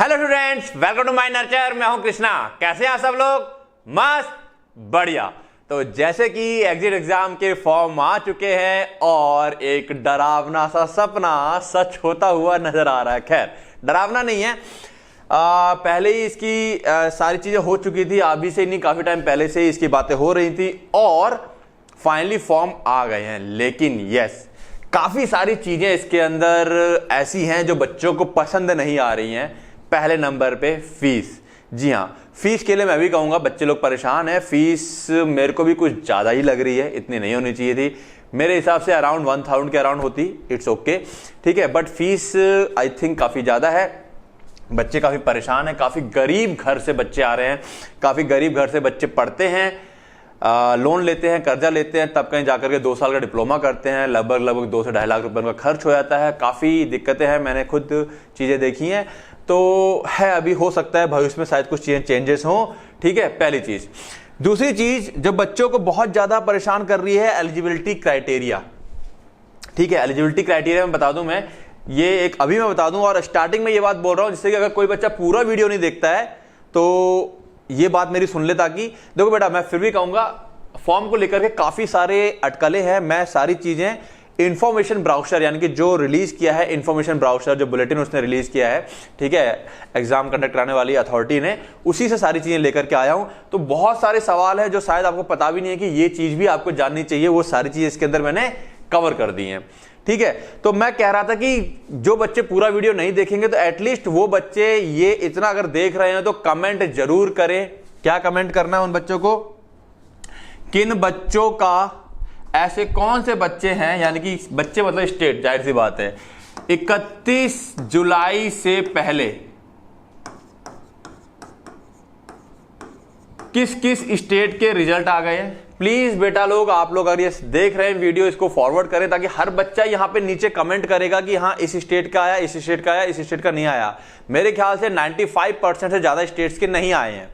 Hello students, welcome to my nurture. मैं हूं कृष्णा। कैसे हैं सब लोग? मस्त, बढ़िया। तो जैसे कि एग्जिट एग्जाम के फॉर्म आ चुके हैं और एक डरावना सा सपना सच होता हुआ नजर आ रहा है। खैर, डरावना नहीं है, पहले ही इसकी सारी चीजें हो चुकी थी। अभी से नहीं, काफी टाइम पहले से इसकी बातें हो रही थी और फाइनली फॉर्म आ गए हैं। लेकिन यस, काफी सारी चीजें इसके अंदर ऐसी हैं जो बच्चों को पसंद नहीं आ रही हैं। पहले नंबर पे फीस। जी हाँ, फीस के लिए मैं भी कहूंगा बच्चे लोग परेशान हैं। फीस मेरे को भी कुछ ज्यादा ही लग रही है, इतनी नहीं होनी चाहिए थी। मेरे हिसाब से अराउंड 1000 के अराउंड होती, इट्स ओके, ठीक है। बट फीस आई थिंक काफी ज्यादा है। बच्चे काफी परेशान हैं, काफी गरीब घर से बच्चे आ रहे हैं, काफी गरीब घर से बच्चे पढ़ते हैं, लोन लेते हैं, कर्जा लेते हैं, तब कहीं जाकर के 2 साल का डिप्लोमा करते हैं। लगभग 2 से 2.5 लाख रुपए उनका खर्च हो जाता है। काफी दिक्कतें हैं, मैंने खुद चीजें देखी हैं। तो है, अभी हो सकता है भविष्य में शायद कुछ चीजें चेंजेस हों, ठीक है, पहली चीज। दूसरी चीज जो बच्चों को बहुत ज्यादा परेशान कर रही है, एलिजिबिलिटी क्राइटेरिया। ठीक है, एलिजिबिलिटी क्राइटेरिया में बता दूं मैं, ये एक अभी मैं बता दूं और स्टार्टिंग में ये बात बोल रहा हूं जिससे कि अगर कोई बच्चा पूरा वीडियो नहीं देखता है तो ये बात मेरी सुन ले। ताकि देखो बेटा, मैं फिर भी कहूंगा फॉर्म को लेकर के काफी सारे अटकलें हैं। मैं सारी चीजें इंफॉर्मेशन ब्राउजर, यानी कि जो रिलीज किया है इंफॉर्मेशन ब्राउजर, जो बुलेटिन उसने रिलीज किया है, ठीक है, एग्जाम कंडक्ट कराने वाली अथॉरिटी ने, उसी से सारी चीजें लेकर के आया हूं। तो बहुत सारे सवाल है जो शायद आपको पता भी नहीं है कि ये चीज भी आपको जाननी चाहिए, वो सारी चीजें इसके अंदर मैंने कवर कर दी हैं, ठीक है। तो मैं कह रहा था कि जो बच्चे पूरा वीडियो नहीं देखेंगे तो एटलीस्ट वो बच्चे ये इतना अगर देख रहे हैं तो कमेंट जरूर करें। क्या कमेंट करना है उन बच्चों को? किन बच्चों का, ऐसे कौन से बच्चे हैं, यानी कि बच्चे मतलब स्टेट, जाहिर सी बात है, 31 जुलाई से पहले किस किस स्टेट के रिजल्ट आ गए हैं। प्लीज बेटा लोग, आप लोग अगर ये देख रहे हैं वीडियो, इसको फॉरवर्ड करें ताकि हर बच्चा यहां पे नीचे कमेंट करेगा कि हाँ इस स्टेट का आया, इस स्टेट का आया, इस स्टेट का नहीं आया। मेरे ख्याल से 95% से ज्यादा स्टेट्स के नहीं आए हैं,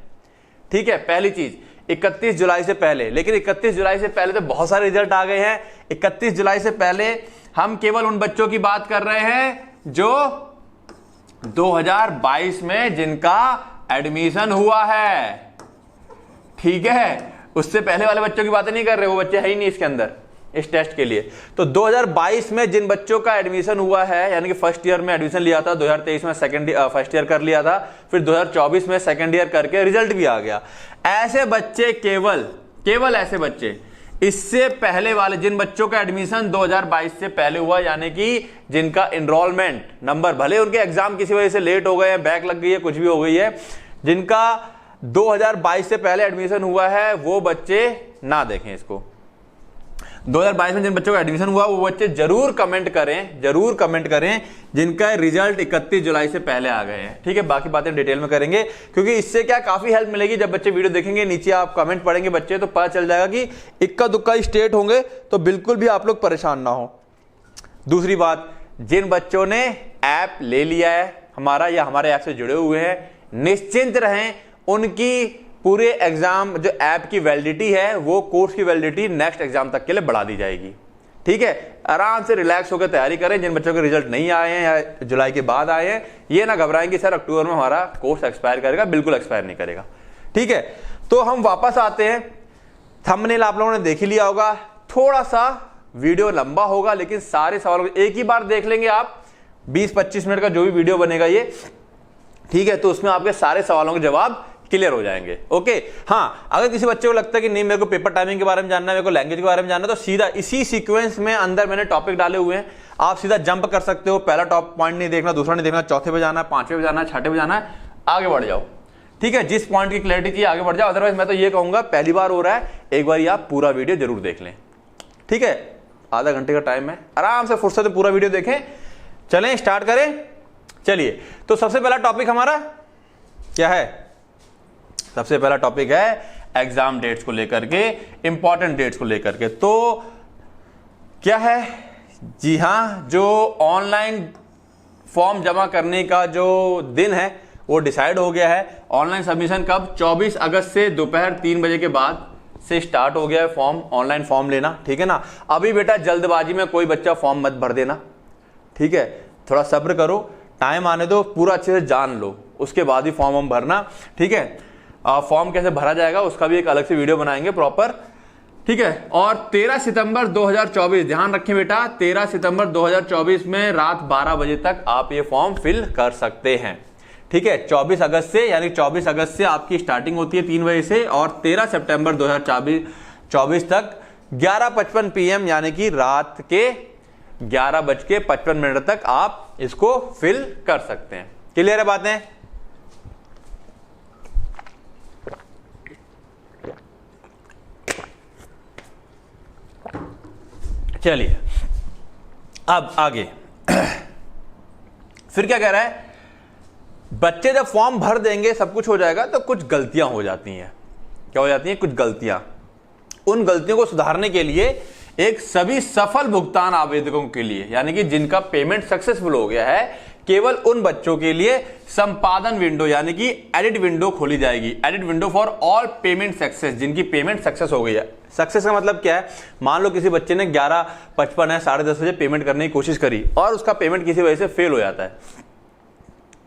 ठीक है। पहली चीज 31 जुलाई से पहले, लेकिन 31 जुलाई से पहले तो बहुत सारे रिजल्ट आ गए हैं। 31 जुलाई से पहले हम केवल उन बच्चों की बात कर रहे हैं जो 2022 में जिनका एडमिशन हुआ है, ठीक है। उससे पहले वाले बच्चों की बातें नहीं कर रहे, वो बच्चे है ही नहीं इसके अंदर इस टेस्ट के लिए। तो 2022 में जिन बच्चों का एडमिशन हुआ है, यानी कि फर्स्ट ईयर में एडमिशन लिया था, 2023 में फर्स्ट ईयर कर लिया था, फिर 2024 में सेकंड ईयर करके रिजल्ट भी आ गया, ऐसे बच्चे, केवल ऐसे बच्चे, इससे पहले वाले जिन बच्चों का एडमिशन 2022 से पहले हुआ, यानी कि जिनका एनरोलमेंट नंबर, भले उनके एग्जाम किसी वजह से लेट हो गए हैं, बैक लग गई है, कुछ भी हो गई है, जिनका 2022 से पहले एडमिशन हुआ है, वो बच्चे ना देखें इसको। 2022 में जिन बच्चों का एडमिशन हुआ वो बच्चे जरूर कमेंट करें जिनका रिजल्ट 31 जुलाई से पहले आ गए हैं, ठीक है। बाकी बातें डिटेल में करेंगे, क्योंकि इससे क्या काफी हेल्प मिलेगी। जब बच्चे वीडियो देखेंगे, नीचे आप कमेंट पढ़ेंगे बच्चे, तो पता चल जाएगा कि इक्का दुक्का स्टेट होंगे तो बिल्कुल भी आप लोग परेशान ना हो। दूसरी बात, जिन बच्चों ने ऐप ले लिया है हमारा या हमारे ऐप से जुड़े हुए हैं, निश्चिंत रहें, उनकी पूरे एग्जाम जो ऐप की वैलिडिटी है, वो कोर्स की वैलिडिटी नेक्स्ट एग्जाम तक के लिए बढ़ा दी जाएगी, ठीक है। आराम से रिलैक्स होकर तैयारी करें। जिन बच्चों के रिजल्ट नहीं आए हैं या जुलाई के बाद आए हैं, ये ना घबराएं कि सर अक्टूबर में हमारा कोर्स एक्सपायर करेगा, बिल्कुल एक्सपायर नहीं करेगा, ठीक है। तो हम वापस आते हैं। थंबनेल आप लोगों ने देख ही लिया होगा, थोड़ा सा वीडियो लंबा होगा, लेकिन सारे सवालों को एक ही बार देख लेंगे आप। 20-25 मिनट का जो भी वीडियो बनेगा ये, ठीक है, तो उसमें आपके सारे सवालों के जवाब क्लियर हो जाएंगे, ओके। हाँ, अगर किसी बच्चे को लगता है कि नहीं मेरे को पेपर टाइमिंग के बारे में जानना है, मेरे को लैंग्वेज के बारे में जानना है, तो सीधा इसी सीक्वेंस में अंदर मैंने टॉपिक डाले हुए हैं, आप सीधा जंप कर सकते हो। पहला टॉप पॉइंट नहीं देखना, दूसरा नहीं देखना, चौथे पे जाना है, 5वें पे जाना है, 6ठे पे जाना है, आगे बढ़ जाओ, ठीक है। जिस पॉइंट की क्लैरिटी चाहिए आगे बढ़ जाओ। अदरवाइज मैं तो ये कहूंगा, पहली बार हो रहा है, एक बार आप पूरा वीडियो जरूर देख लें, ठीक है। आधा घंटे का टाइम है, आराम से फुर्सत से पूरा वीडियो देखें। चलें, स्टार्ट करें। चलिए, तो सबसे पहला टॉपिक हमारा क्या है? सबसे पहला टॉपिक है एग्जाम डेट्स को लेकर के, इंपॉर्टेंट डेट्स को लेकर के। तो क्या है? जी हां, जो ऑनलाइन फॉर्म जमा करने का जो दिन है वो डिसाइड हो गया है। ऑनलाइन सबमिशन कब? 24 अगस्त से दोपहर 3 बजे के बाद से स्टार्ट हो गया है फॉर्म, ऑनलाइन फॉर्म लेना, ठीक है ना। अभी बेटा जल्दबाजी में कोई बच्चा फॉर्म मत भर देना, ठीक है। थोड़ा सब्र करो, टाइम आने दो, पूरा अच्छे से जान लो, उसके बाद ही फॉर्म हम भरना, ठीक है। फॉर्म कैसे भरा जाएगा उसका भी एक अलग से वीडियो बनाएंगे प्रॉपर, ठीक है। और 13 सितंबर 2024, ध्यान रखें बेटा, 13 सितंबर 2024 में रात 12 बजे तक आप ये फॉर्म फिल कर सकते हैं, ठीक है। 24 अगस्त से, यानी 24 अगस्त से आपकी स्टार्टिंग होती है 3 बजे से, और 13 सितंबर 2024 तक 11:55 PM यानी कि रात के 11:55 तक आप इसको फिल कर सकते हैं। क्लियर है बातें? चलिए अब आगे फिर क्या कह रहा है, बच्चे जब फॉर्म भर देंगे सब कुछ हो जाएगा तो कुछ गलतियां हो जाती हैं। क्या हो जाती हैं? कुछ गलतियां। उन गलतियों को सुधारने के लिए एक सभी सफल भुगतान आवेदकों के लिए, यानी कि जिनका पेमेंट सक्सेसफुल हो गया है, केवल उन बच्चों के लिए संपादन विंडो यानी कि एडिट विंडो खोली जाएगी। Edit window for all payment success, जिनकी पेमेंट सक्सेस हो गई है। सक्सेस का मतलब क्या है? मान लो किसी बच्चे ने 11:55 है 10:30 बजे पेमेंट करने की कोशिश करी और उसका पेमेंट किसी वजह से फेल हो जाता है,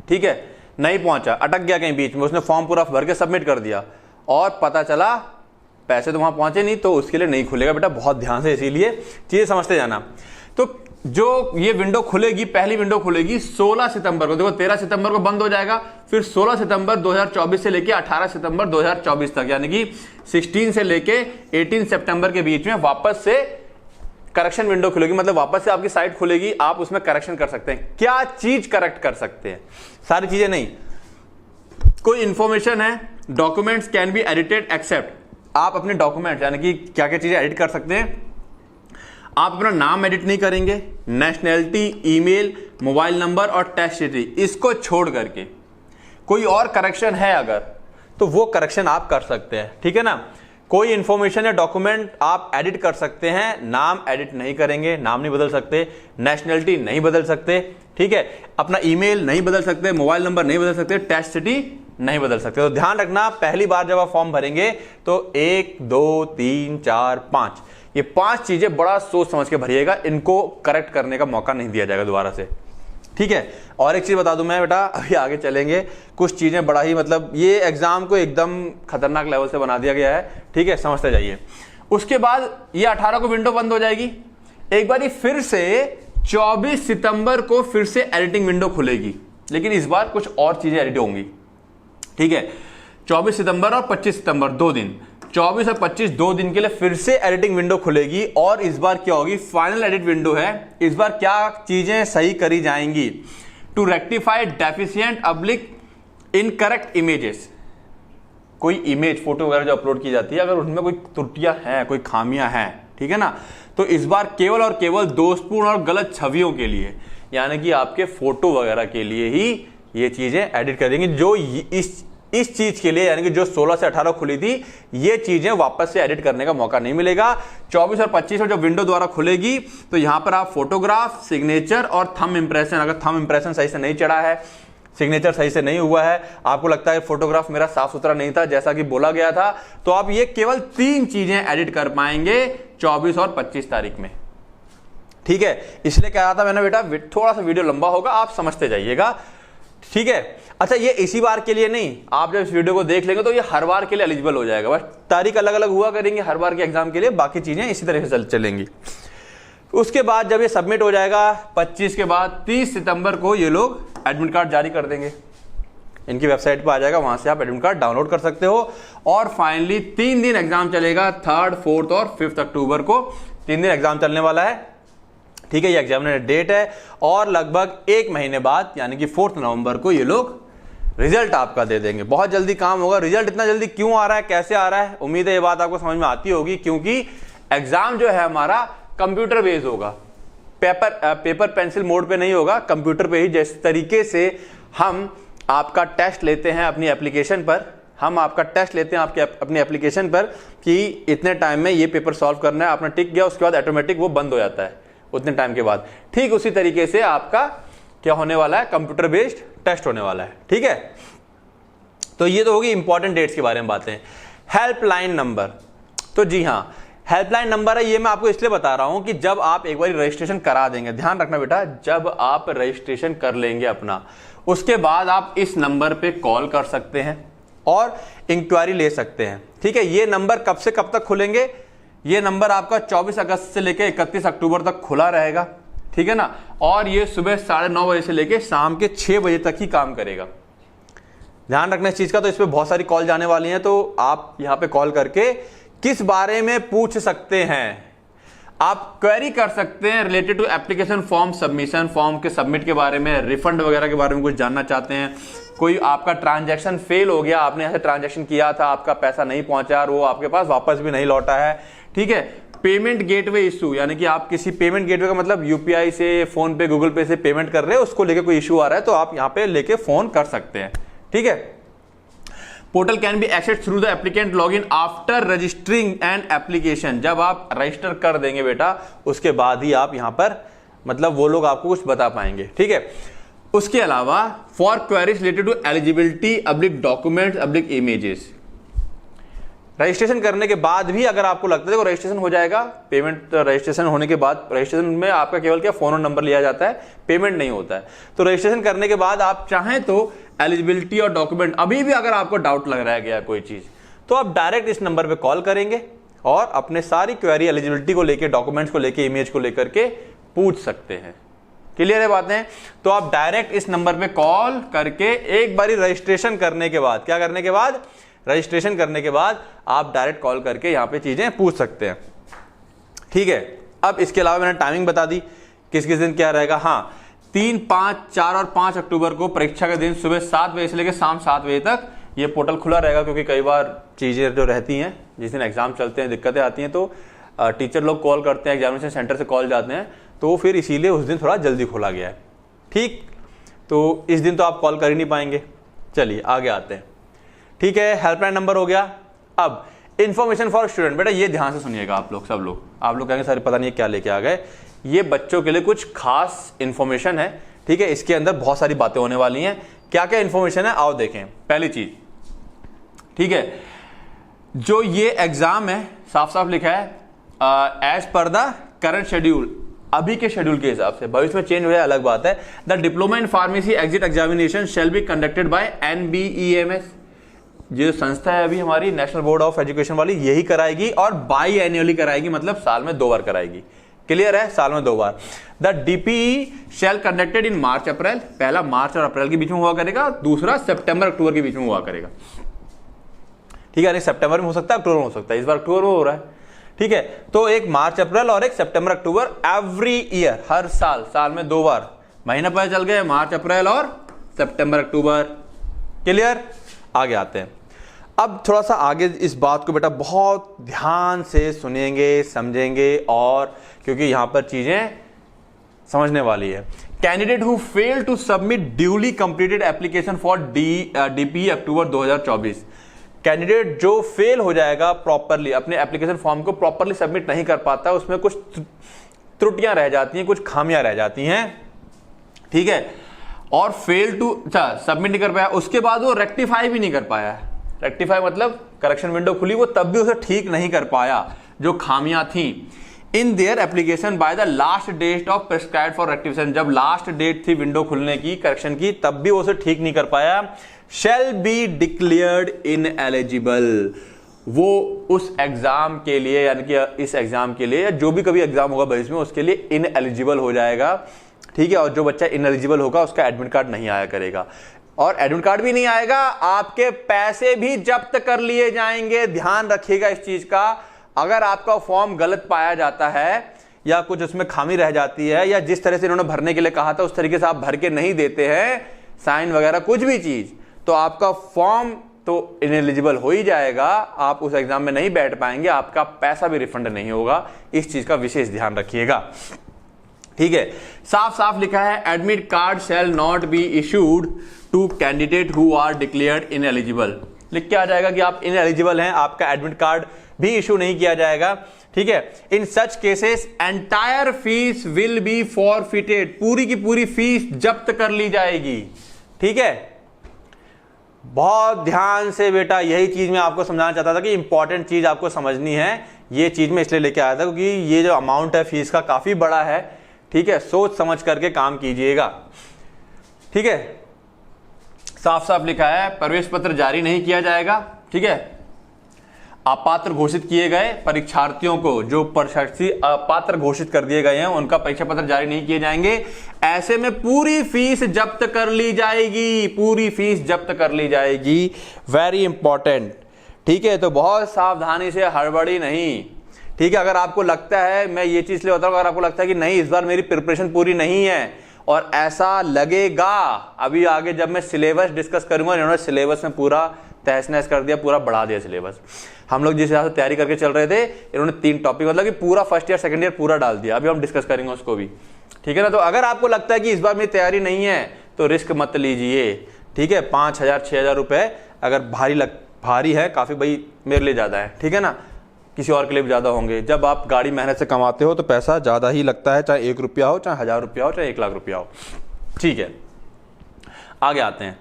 ठीक है, नहीं पहुंचा, अटक गया कहीं बीच में, उसने फॉर्म पूरा भर के सबमिट कर दिया और पता चला पैसे तो वहां पहुंचे नहीं, तो उसके लिए नहीं खुलेगा बेटा, बहुत ध्यान से इसीलिए चीजें समझते जाना। तो जो ये विंडो खुलेगी, पहली विंडो खुलेगी 16 सितंबर को, देखो 13 सितंबर को बंद हो जाएगा, फिर 16 सितंबर 2024 से लेके 18 सितंबर 2024 तक, यानी कि 16 से लेके 18 सितंबर के बीच में वापस से करेक्शन विंडो खुलेगी, मतलब वापस से आपकी साइट खुलेगी, आप उसमें करेक्शन कर सकते हैं। क्या चीज करेक्ट कर सकते हैं? सारी चीजें नहीं, कोई इंफॉर्मेशन है, documents can be edited except, आप अपने डॉक्यूमेंट यानी कि क्या क्या चीजें एडिट कर सकते हैं। आप अपना नाम एडिट नहीं करेंगे, नेशनैलिटी, ईमेल, मोबाइल नंबर और टेस्ट हिस्ट्री, इसको छोड़ करके कोई और करेक्शन है अगर, तो वो करेक्शन आप कर सकते हैं, ठीक है ना। कोई इंफॉर्मेशन या डॉक्यूमेंट आप एडिट कर सकते हैं, नाम एडिट नहीं करेंगे, नाम नहीं बदल सकते, नेशनैलिटी नहीं बदल सकते, ठीक है, अपना ईमेल नहीं बदल सकते, मोबाइल नंबर नहीं बदल सकते, टेस्ट सिटी नहीं बदल सकते। तो ध्यान रखना, पहली बार जब आप फॉर्म भरेंगे तो 1 2 3 4 5 ये 5 चीजें बड़ा सोच समझ के भरिएगा, इनको करेक्ट करने का मौका नहीं दिया जाएगा दोबारा से, ठीक है। और एक चीज बता दूं मैं बेटा, अभी आगे चलेंगे, कुछ चीजें बड़ा ही मतलब ये एग्जाम को एकदम खतरनाक लेवल से बना दिया गया है, ठीक है, समझते जाइए। उसके बाद ये 18 को विंडो बंद हो जाएगी, एक बार फिर से 24 सितंबर को फिर से एडिटिंग विंडो खुलेगी, लेकिन इस बार कुछ और चीजें एडिट होंगी, ठीक है। 24 सितंबर और 25 सितंबर 2 दिन, 24 और 25 2 दिन के लिए फिर से एडिटिंग विंडो खुलेगी, और इस बार क्या होगी? फाइनल एडिट विंडो है। इस बार क्या चीजें सही करी जाएंगी? To rectify deficient oblique incorrect images, कोई इमेज फोटो वगैरह जो अपलोड की जाती है, अगर उनमें कोई त्रुटियां हैं, कोई खामियां हैं, ठीक है ना, तो इस बार केवल और केवल दोषपूर्ण और गलत छवियों के लिए, यानी कि आपके फोटो वगैरह के लिए ही ये चीजें एडिट कर देंगे। जो इस चीज के लिए, यानी कि जो 16 से 18 खुली थी, ये चीजें वापस से एडिट करने का मौका नहीं मिलेगा। 24 और 25 में जब विंडो द्वारा खुलेगी तो यहां पर आप फोटोग्राफ, सिग्नेचर और थंब इंप्रेशन, अगर थंब इंप्रेशन सही से नहीं चढ़ा है, सिग्नेचर सही से नहीं हुआ है, आपको लगता है फोटोग्राफ मेरा साफ सुथरा नहीं था जैसा कि बोला गया था, तो आप ये केवल 3 चीजें एडिट कर पाएंगे 24 और 25 तारीख में, ठीक है। इसलिए कह रहा था मैंने बेटा थोड़ा सा वीडियो लंबा होगा, आप समझते जाइएगा, ठीक है। अच्छा, ये इसी बार के लिए नहीं, आप जब इस वीडियो को देख लेंगे तो ये हर बार के लिए एलिजिबल हो जाएगा, बस तारीख अलग अलग हुआ करेंगे हर बार के एग्जाम के लिए, बाकी चीजें इसी तरह से चलेंगी। उसके बाद जब ये सबमिट हो जाएगा 25 के बाद 30 सितंबर को ये लोग एडमिट कार्ड जारी कर देंगे, इनकी वेबसाइट पर आ जाएगा, वहां से आप एडमिट कार्ड डाउनलोड कर सकते हो। और फाइनली 3 दिन एग्जाम चलेगा, 3rd, 4th और 5th अक्टूबर को 3 दिन एग्जाम चलने वाला है, ठीक है। ये एग्जामिनेटर डेट है, और लगभग 1 महीने बाद यानी कि 4 नवंबर को ये लोग रिजल्ट आपका दे देंगे। बहुत जल्दी काम होगा। रिजल्ट इतना जल्दी क्यों आ रहा है, कैसे आ रहा है, उम्मीद है ये बात आपको समझ में आती होगी, क्योंकि एग्जाम जो है हमारा कंप्यूटर बेस्ड होगा, पेपर पेंसिल मोड पे नहीं होगा, कंप्यूटर पे ही। जिस तरीके से हम आपका टेस्ट लेते हैं अपनी एप्लीकेशन पर, हम आपका टेस्ट लेते हैं आपके अपनी एप्लीकेशन पर कि इतने टाइम में ये पेपर सॉल्व करना है, आपने टिक गया, उसके बाद ऑटोमेटिक वो बंद हो जाता है उतने टाइम के बाद। ठीक उसी तरीके से आपका क्या होने वाला है, कंप्यूटर बेस्ड टेस्ट होने वाला है, ठीक है। तो ये तो होगी इंपॉर्टेंट डेट्स के बारे में बातें। हेल्पलाइन नंबर, तो जी हाँ, हेल्पलाइन नंबर है, ये मैं आपको इसलिए बता रहा हूं कि जब आप एक बार रजिस्ट्रेशन करा देंगे, ध्यान रखना बेटा, जब आप रजिस्ट्रेशन कर लेंगे अपना, उसके बाद आप इस नंबर पे कॉल कर सकते हैं और इंक्वायरी ले सकते हैं। ठीक है, ये नंबर कब से कब तक खुलेंगे? ये नंबर आपका 24 अगस्त से लेकर 31 अक्टूबर तक खुला रहेगा। ठीक है ना, और ये सुबह 9:30 बजे से लेकर शाम के 6 बजे तक ही काम करेगा। ध्यान रखना इस चीज का। तो इस पे बहुत सारी कॉल जाने वाली हैं, तो आप यहां पे कॉल करके किस बारे में पूछ सकते हैं? आप क्वेरी कर सकते हैं related to application form submission, form के सबमिट के बारे में, रिफंड वगैरह के बारे में कुछ जानना चाहते हैं। कोई आपका ट्रांजैक्शन फेल हो गया, आपने ऐसे ट्रांजैक्शन किया था, आपका पैसा नहीं पहुंचा और वो आपके पास वापस भी नहीं लौटा है। ठीक है, पेमेंट गेटवे इशू, यानी कि आप किसी पेमेंट गेटवे का मतलब यूपीआई से, फोन पे, गूगल पे से पेमेंट कर रहे हैं, उसको लेके कोई इशू आ रहा है तो आप यहां पे लेके फोन कर सकते हैं। ठीक है, portal can be access through the applicant log in after registering and application. जब आप रजिस्टर कर देंगे बेटा, उसके बाद ही आप यहां पर मतलब वो लोग आपको कुछ बता पाएंगे। ठीक है, उसके अलावा for queries related to eligibility oblique documents oblique images, registration करने के बाद भी अगर आपको लगता है रजिस्ट्रेशन हो जाएगा, पेमेंट रजिस्ट्रेशन होने के बाद, रजिस्ट्रेशन में आपका केवल क्या फोन और नंबर लिया जाता है, पेमेंट नहीं होता है। तो रजिस्ट्रेशन करने के बाद आप चाहें तो एलिजिबिलिटी और डॉक्यूमेंट, अभी भी अगर आपको डाउट लग रहा है गया कोई चीज, तो आप डायरेक्ट इस नंबर पे कॉल करेंगे और अपने सारी क्वेरी एलिजिबिलिटी को लेके, डॉक्यूमेंट्स को लेके, इमेज को लेकर के पूछ सकते हैं। क्लियर है बातें? तो आप डायरेक्ट इस नंबर पे कॉल करके एक बारी रजिस्ट्रेशन करने के बाद, क्या करने के बाद? रजिस्ट्रेशन करने के बाद आप डायरेक्ट कॉल करके यहां पे चीजें पूछ सकते हैं। ठीक है, अब इसके अलावा मैंने टाइमिंग बता दी किस किस दिन क्या रहेगा। हाँ, 3, 5, 4 और 5 अक्टूबर को परीक्षा के दिन सुबह 7 बजे से लेकर शाम 7 बजे तक ये पोर्टल खुला रहेगा, क्योंकि कई बार चीजें जो रहती हैं, जिस दिन एग्जाम चलते हैं, दिक्कतें आती हैं, तो टीचर लोग कॉल करते हैं, एग्जामिनेशन सेंटर से कॉल जाते हैं, तो फिर इसीलिए उस दिन थोड़ा जल्दी खोला गया है। ठीक, तो इस दिन तो आप कॉल कर ही नहीं पाएंगे। चलिए आगे आते हैं। ठीक है, हेल्पलाइन नंबर हो गया। अब इन्फॉर्मेशन फॉर स्टूडेंट, बेटा ये ध्यान से सुनिएगा आप लोग, सब लोग। आप लोग कहेंगे सर पता नहीं क्या लेके आ गए। ये बच्चों के लिए कुछ खास इन्फॉर्मेशन है। ठीक है, इसके अंदर बहुत सारी बातें होने वाली हैं। क्या क्या इन्फॉर्मेशन है आओ देखें। पहली चीज, ठीक है, जो ये एग्जाम है साफ साफ लिखा है as per the current schedule, अभी के शेड्यूल के हिसाब से, भविष्य में चेंज हो जाए अलग बात है। The diploma in pharmacy exit examination shall be conducted by NBEMS, जो संस्था है अभी हमारी नेशनल बोर्ड ऑफ एजुकेशन वाली, यही कराएगी और बाई एनुअली कराएगी, मतलब साल में 2 बार कराएगी। क्लियर है, साल में 2 बार। The DPE shall conducted in March April, पहला मार्च और अप्रैल के बीच में हुआ करेगा, दूसरा सितंबर अक्टूबर के बीच में हुआ करेगा। ठीक है, सितंबर में हो सकता है, अक्टूबर में हो सकता है, इस बार अक्टूबर में हो रहा है। ठीक है, तो एक मार्च अप्रैल और एक सितंबर अक्टूबर एवरी ईयर, हर साल, साल में 2 बार। महीना पता चल गया, मार्च अप्रैल और सितंबर अक्टूबर। क्लियर, आगे आते हैं। अब थोड़ा सा आगे इस बात को बेटा बहुत ध्यान से सुनेंगे, समझेंगे, और क्योंकि यहां पर चीजें समझने वाली है। Candidate who fail to submit duly completed application for DPE October 2024, candidate जो फेल हो जाएगा प्रॉपरली, अपने एप्लीकेशन फॉर्म को प्रॉपरली सबमिट नहीं कर पाता, उसमें कुछ त्रुटियां रह जाती हैं, कुछ खामियां रह जाती हैं। ठीक है, और फेल टू सबमिट नहीं कर पाया, उसके बाद वो रेक्टिफाई भी नहीं कर पाया। रेक्टिफाई मतलब करेक्शन विंडो खुली, वो तब भी उसे ठीक नहीं कर पाया जो खामियां थी in their application by the last date of prescribed for rectification, जब लास्ट डेट थी विंडो खुलने की करेक्शन की, तब भी उसे ठीक नहीं कर पाया। शैल बी डिक्लेयर्ड इनएलिजिबल, वो उस एग्जाम के लिए, यानी कि इस एग्जाम के लिए या जो भी कभी एग्जाम होगा भविष्य में, उसके लिए इनएलिजिबल हो जाएगा। ठीक है, और जो बच्चा इनएलिजिबल होगा उसका एडमिट कार्ड नहीं आया करेगा, और एडमिट कार्ड भी नहीं आएगा, आपके पैसे भी जब्त कर लिए जाएंगे। ध्यान रखिएगा इस चीज का। अगर आपका फॉर्म गलत पाया जाता है या कुछ उसमें खामी रह जाती है, या जिस तरह से इन्होंने भरने के लिए कहा था उस तरीके से आप भर के नहीं देते हैं, साइन वगैरह कुछ भी चीज, तो आपका फॉर्म तो इनएलिजिबल हो ही जाएगा, आप उस एग्जाम में नहीं बैठ पाएंगे, आपका पैसा भी रिफंड नहीं होगा। इस चीज का विशेष ध्यान रखिएगा। ठीक है, साफ साफ लिखा है admit card shall not be issued to candidate who are declared ineligible. लिख के आ जाएगा कि आप इनएलिजिबल हैं, आपका एडमिट कार्ड भी इशू नहीं किया जाएगा। ठीक है, in such cases entire fees will be forfeited, पूरी की पूरी फीस जब्त कर ली जाएगी। ठीक है, बहुत ध्यान से बेटा, यही चीज मैं आपको समझाना चाहता था कि इंपॉर्टेंट चीज आपको समझनी है। ये चीज मैं इसलिए लेके आया था क्योंकि ये जो अमाउंट है फीस का काफी बड़ा है। ठीक है, सोच समझ करके काम कीजिएगा। ठीक है, साफ साफ लिखा है प्रवेश पत्र जारी नहीं किया जाएगा। ठीक है, अपात्र घोषित किए गए परीक्षार्थियों को, जो परीक्षार्थी अपात्र घोषित कर दिए गए हैं, उनका परीक्षा पत्र जारी नहीं किए जाएंगे। ऐसे में पूरी फीस जब्त कर ली जाएगी, पूरी फीस जब्त कर ली जाएगी। Very important. ठीक है, तो बहुत सावधानी से, हड़बड़ी नहीं। ठीक है, अगर आपको लगता है, मैं ये चीज ले बताऊं, अगर आपको लगता है कि नहीं इस बार मेरी प्रिपरेशन पूरी नहीं है और ऐसा लगेगा, अभी आगे जब मैं सिलेबस डिस्कस करूंगा, इन्होंने सिलेबस में पूरा तहस नहस कर दिया, पूरा बढ़ा दिया सिलेबस। हम लोग जिस हिसाब से तैयारी करके चल रहे थे, इन्होंने 3 टॉपिक मतलब कि पूरा फर्स्ट ईयर सेकंड ईयर पूरा डाल दिया। अभी हम डिस्कस करेंगे उसको भी। ठीक है ना, तो अगर आपको लगता है कि इस बार मेरी तैयारी नहीं है तो रिस्क मत लीजिए। ठीक है, 5,000 6,000 रुपए अगर भारी है काफी, भाई मेरे लिए ज्यादा है। ठीक है ना, किसी और के लिए भी ज्यादा होंगे। जब आप गाड़ी मेहनत से कमाते हो तो पैसा ज्यादा ही लगता है, चाहे 1 रुपया हो, चाहे 1000 रुपया हो, चाहे 1 लाख रुपया हो। ठीक है, आगे आते हैं।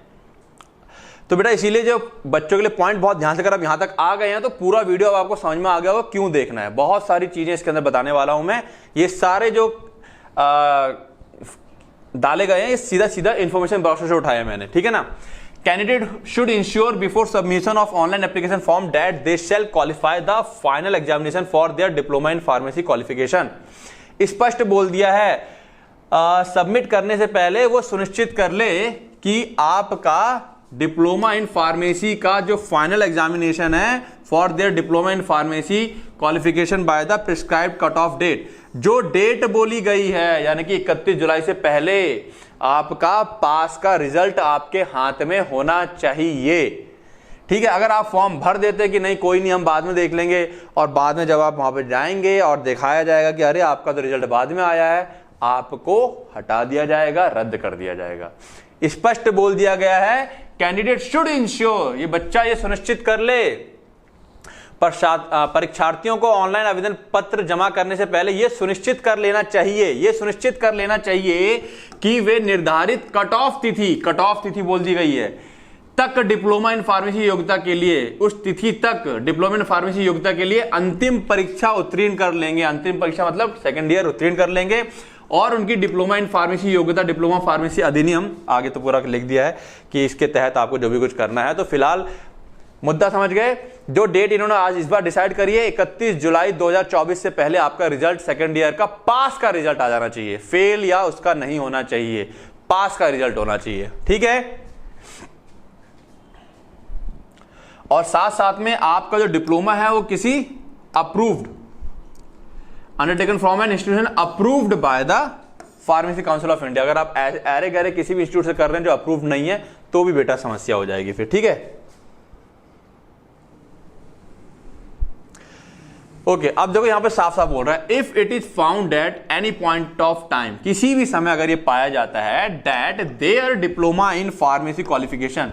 तो बेटा इसीलिए जो बच्चों के लिए पॉइंट बहुत ध्यान से, अगर आप यहां तक आ गए हैं तो पूरा वीडियो अब आपको समझ में आ गया होगा क्यों देखना है। बहुत सारी चीजें इसके अंदर बताने वाला हूं मैं। ये सारे जो डाले गए हैं ये सीधा सीधा इंफॉर्मेशन बॉक्स से उठाया मैंने। ठीक है ना, candidate should ensure before submission of online application form that they shall qualify the final examination for their diploma in pharmacy qualification. स्पष्ट बोल दिया है, सबमिट करने से पहले वो सुनिश्चित कर ले कि आपका डिप्लोमा इन फार्मेसी का जो फाइनल एग्जामिनेशन है for their diploma in pharmacy qualification by the prescribed cut off date, जो डेट बोली गई है यानी कि 31 जुलाई से पहले आपका पास का रिजल्ट आपके हाथ में होना चाहिए। ठीक है, अगर आप फॉर्म भर देते कि नहीं कोई नहीं हम बाद में देख लेंगे, और बाद में जब आप वहां पर जाएंगे और दिखाया जाएगा कि अरे आपका तो रिजल्ट बाद में आया है, आपको हटा दिया जाएगा, रद्द कर दिया जाएगा। स्पष्ट बोल दिया गया है कैंडिडेट शुड इंश्योर, ये बच्चा ये सुनिश्चित कर ले, परीक्षार्थियों को ऑनलाइन आवेदन पत्र जमा करने से पहले ये सुनिश्चित कर लेना चाहिए कि वे निर्धारित कट ऑफ तिथि बोल दी गई है तक डिप्लोमा इन फार्मेसी योग्यता के लिए, उस तिथि तक डिप्लोमा इन फार्मेसी योग्यता के लिए अंतिम परीक्षा उत्तीर्ण कर लेंगे। अंतिम परीक्षा मतलब सेकेंड ईयर उत्तीर्ण कर लेंगे और उनकी डिप्लोमा इन फार्मेसी योग्यता, डिप्लोमा फार्मेसी अधिनियम आगे तो पूरा लिख दिया है कि इसके तहत आपको जो भी कुछ करना है। तो फिलहाल मुद्दा समझ गए। जो डेट इन्होंने आज इस बार डिसाइड करी है 31 जुलाई 2024 से पहले आपका रिजल्ट सेकेंड ईयर का पास का रिजल्ट आ जाना चाहिए, फेल या उसका नहीं होना चाहिए, पास का रिजल्ट होना चाहिए। ठीक है, और साथ साथ में आपका जो डिप्लोमा है वो किसी approved, undertaken from an institution approved by the pharmacy council of India. अगर आप अरे गहरे किसी भी इंस्टीट्यूट से कर रहे हैं जो अप्रूव्ड नहीं है तो भी बेटा समस्या हो जाएगी फिर। ठीक है, ओके, अब देखो यहां पे साफ साफ बोल रहा है if it is found at any point of time, किसी भी समय अगर ये पाया जाता है that their diploma in pharmacy qualification,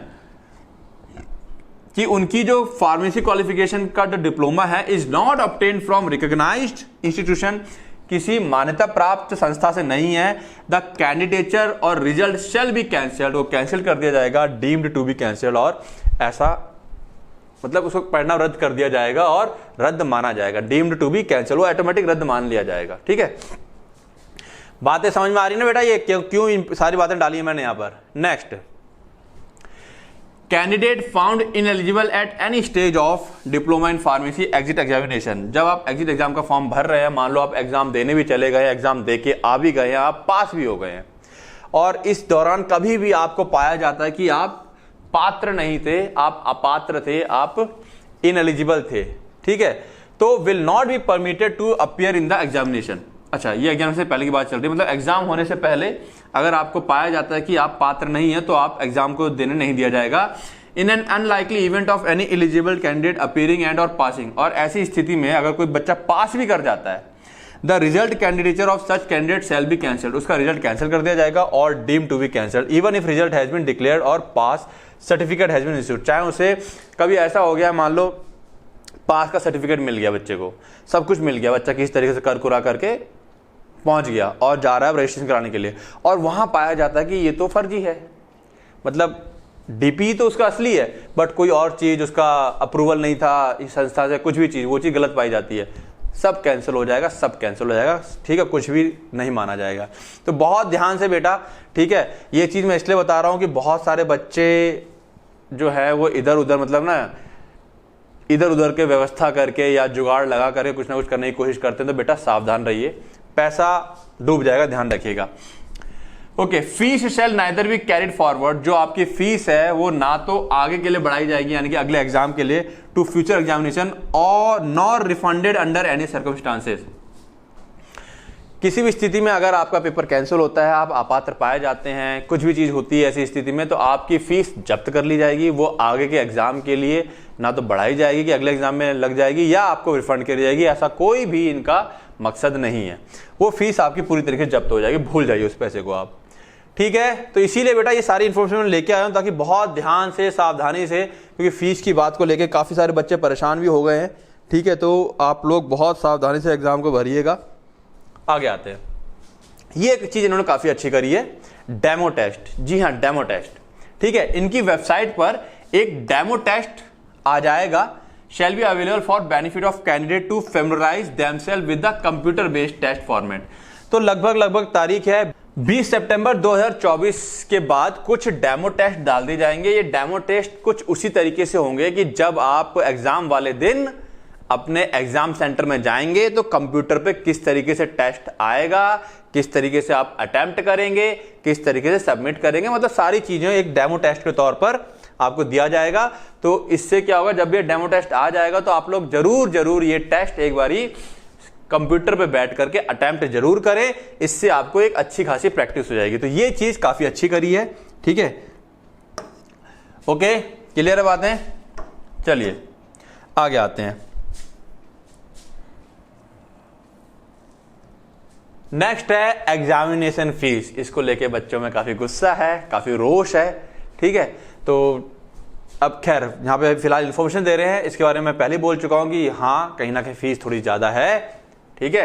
कि उनकी जो फार्मेसी क्वालिफिकेशन का जो डिप्लोमा है is not obtained from recognised institution, किसी मान्यता प्राप्त संस्था से नहीं है, द कैंडिडेचर और रिजल्ट शैल बी कैंसिल्ड, वो कैंसिल कर दिया जाएगा, डीम्ड टू बी कैंसिल्ड, और ऐसा मतलब उसको परिणाम रद्द कर दिया जाएगा और रद्द माना जाएगा, डीम्ड टू बी कैंसिल, वो ऑटोमेटिक रद्द मान लिया जाएगा। ठीक है, बातें समझ में आ रही है ना बेटा, ये क्यों इन सारी बातें डाली है मैंने यहां पर। Next, candidate found ineligible at any stage of diploma in pharmacy exit examination, जब आप एग्जिट एग्जाम का फॉर्म भर रहे हैं, मान लो आप एग्जाम देने भी चले गए, एग्जाम देके आ भी गए हैं, आप पास भी हो गए हैं, और इस दौरान कभी भी आपको पाया जाता है कि आप पात्र नहीं थे, आप अपात्र थे, आप इनएलिजिबल थे। ठीक है, तो will not be permitted to appear in the examination. अच्छा, ये एग्जाम से पहले की बात चल रही है, मतलब एग्जाम होने से पहले अगर आपको पाया जाता है कि आप पात्र नहीं है तो आप एग्जाम को देने नहीं दिया जाएगा। In an unlikely event of any eligible candidate appearing and और पासिंग, और ऐसी स्थिति में अगर कोई बच्चा पास भी कर जाता है, the result candidature of such candidate shall be cancelled, उसका रिजल्ट कैंसिल कर दिया जाएगा, और deem to be cancelled even if result has been declared और pass certificate has been issued, चाहे उसे कभी ऐसा हो गया, मान लो पास का सर्टिफिकेट मिल गया बच्चे को, सब कुछ मिल गया, बच्चा किस तरीके से कर कुरा करके पहुंच गया और जा रहा है रजिस्ट्रेशन कराने के लिए, और वहां पाया जाता है कि ये तो फर्जी है, मतलब डीपी तो उसका असली है बट कोई और चीज उसका अप्रूवल नहीं था इस संस्था से, कुछ भी चीज, वो चीज गलत पाई जाती है, सब कैंसिल हो जाएगा, सब कैंसिल हो जाएगा, ठीक है, कुछ भी नहीं माना जाएगा। तो बहुत ध्यान से बेटा, ठीक है, ये चीज मैं इसलिए बता रहा हूं कि बहुत सारे बच्चे जो है वो इधर उधर मतलब ना इधर उधर के व्यवस्था करके या जुगाड़ लगा करके कुछ ना कुछ करने की कोशिश करते हैं। तो बेटा सावधान रहिए, पैसा डूब जाएगा, ध्यान रखिएगा। Okay, fees shall neither be carried forward, जो आपकी फीस है वो ना तो आगे के लिए बढ़ाई जाएगी यानी कि अगले एग्जाम के लिए, टू फ्यूचर एग्जामिनेशन, और nor refunded under any circumstances. किसी भी स्थिति में अगर आपका पेपर कैंसिल होता है, आप अपात्र पाए जाते हैं, कुछ भी चीज होती है ऐसी स्थिति में, तो आपकी फीस जब्त कर ली जाएगी। वो आगे के एग्जाम के लिए ना तो बढ़ाई जाएगी कि अगले एग्जाम में लग जाएगी, या आपको रिफंड करी जाएगी, ऐसा कोई भी इनका मकसद नहीं है। वो फीस आपकी पूरी तरीके से जब्त हो जाएगी, भूल जाइए उस पैसे को आप, ठीक है। तो इसीलिए बेटा ये सारी इन्फॉर्मेशन लेके आया हूं ताकि बहुत ध्यान से, सावधानी से, क्योंकि फीस की बात को लेके काफी सारे बच्चे परेशान भी हो गए हैं, ठीक है। तो आप लोग बहुत सावधानी से एग्जाम को भरिएगा। आगे आते हैं, ये एक चीज इन्होंने काफी अच्छी करी है, डेमो टेस्ट। जी हाँ, डेमो टेस्ट, ठीक है। इनकी वेबसाइट पर एक डेमो टेस्ट आ जाएगा, shall be available for benefit of candidate to familiarise themselves with the computer based test format. तो लगभग तारीख है 20 सितंबर 2024 के बाद कुछ डेमो टेस्ट डाल दिए जाएंगे। ये डेमो टेस्ट कुछ उसी तरीके से होंगे कि जब आप एग्जाम वाले दिन अपने एग्जाम सेंटर में जाएंगे तो कंप्यूटर पे किस तरीके से टेस्ट आएगा, किस तरीके से आप अटेम्प्ट करेंगे, किस तरीके से सबमिट करेंगे, मतलब सारी चीजें एक डेमो टेस्ट के तौर पर आपको दिया जाएगा। तो इससे क्या होगा, जब ये डेमो टेस्ट आ जाएगा तो आप लोग जरूर ये टेस्ट एक बारी कंप्यूटर पे बैठ करके अटेम्प्ट जरूर करें, इससे आपको एक अच्छी खासी प्रैक्टिस हो जाएगी। तो ये चीज काफी अच्छी करी है, ठीक है। ओके, क्लियर है बातें? चलिए आगे आते हैं। नेक्स्ट है एग्जामिनेशन फीस। इसको लेके बच्चों में काफी गुस्सा है, काफी रोष है, ठीक है। तो अब खैर यहां पे फिलहाल इन्फॉर्मेशन दे रहे हैं, इसके बारे में मैं पहले बोल चुका हूं कि हाँ कहीं ना कहीं फीस थोड़ी ज्यादा है, ठीक है,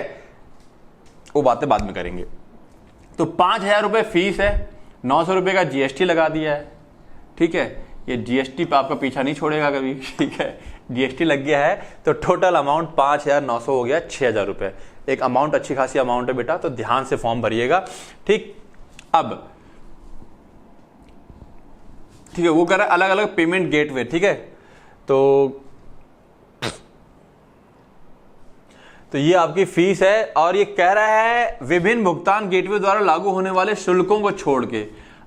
वो बातें बाद में करेंगे। तो 5,000 रुपए फीस है, 900 रुपए का जीएसटी लगा दिया है, ठीक है। ये जीएसटी पे आपका पीछा नहीं छोड़ेगा कभी, ठीक है, जीएसटी लग गया है। तो टोटल अमाउंट 5,900 हो गया, 6,000 रुपए। एक अमाउंट, अच्छी खासी अमाउंट है बेटा, तो ध्यान से फॉर्म भरिएगा, ठीक। अब ठीक है, वो कह रहा है अलग अलग पेमेंट गेटवे, ठीक है। तो ये आपकी फीस है, और ये कह रहा है विभिन्न भुगतान गेटवे द्वारा लागू होने वाले शुल्कों को छोड़ के।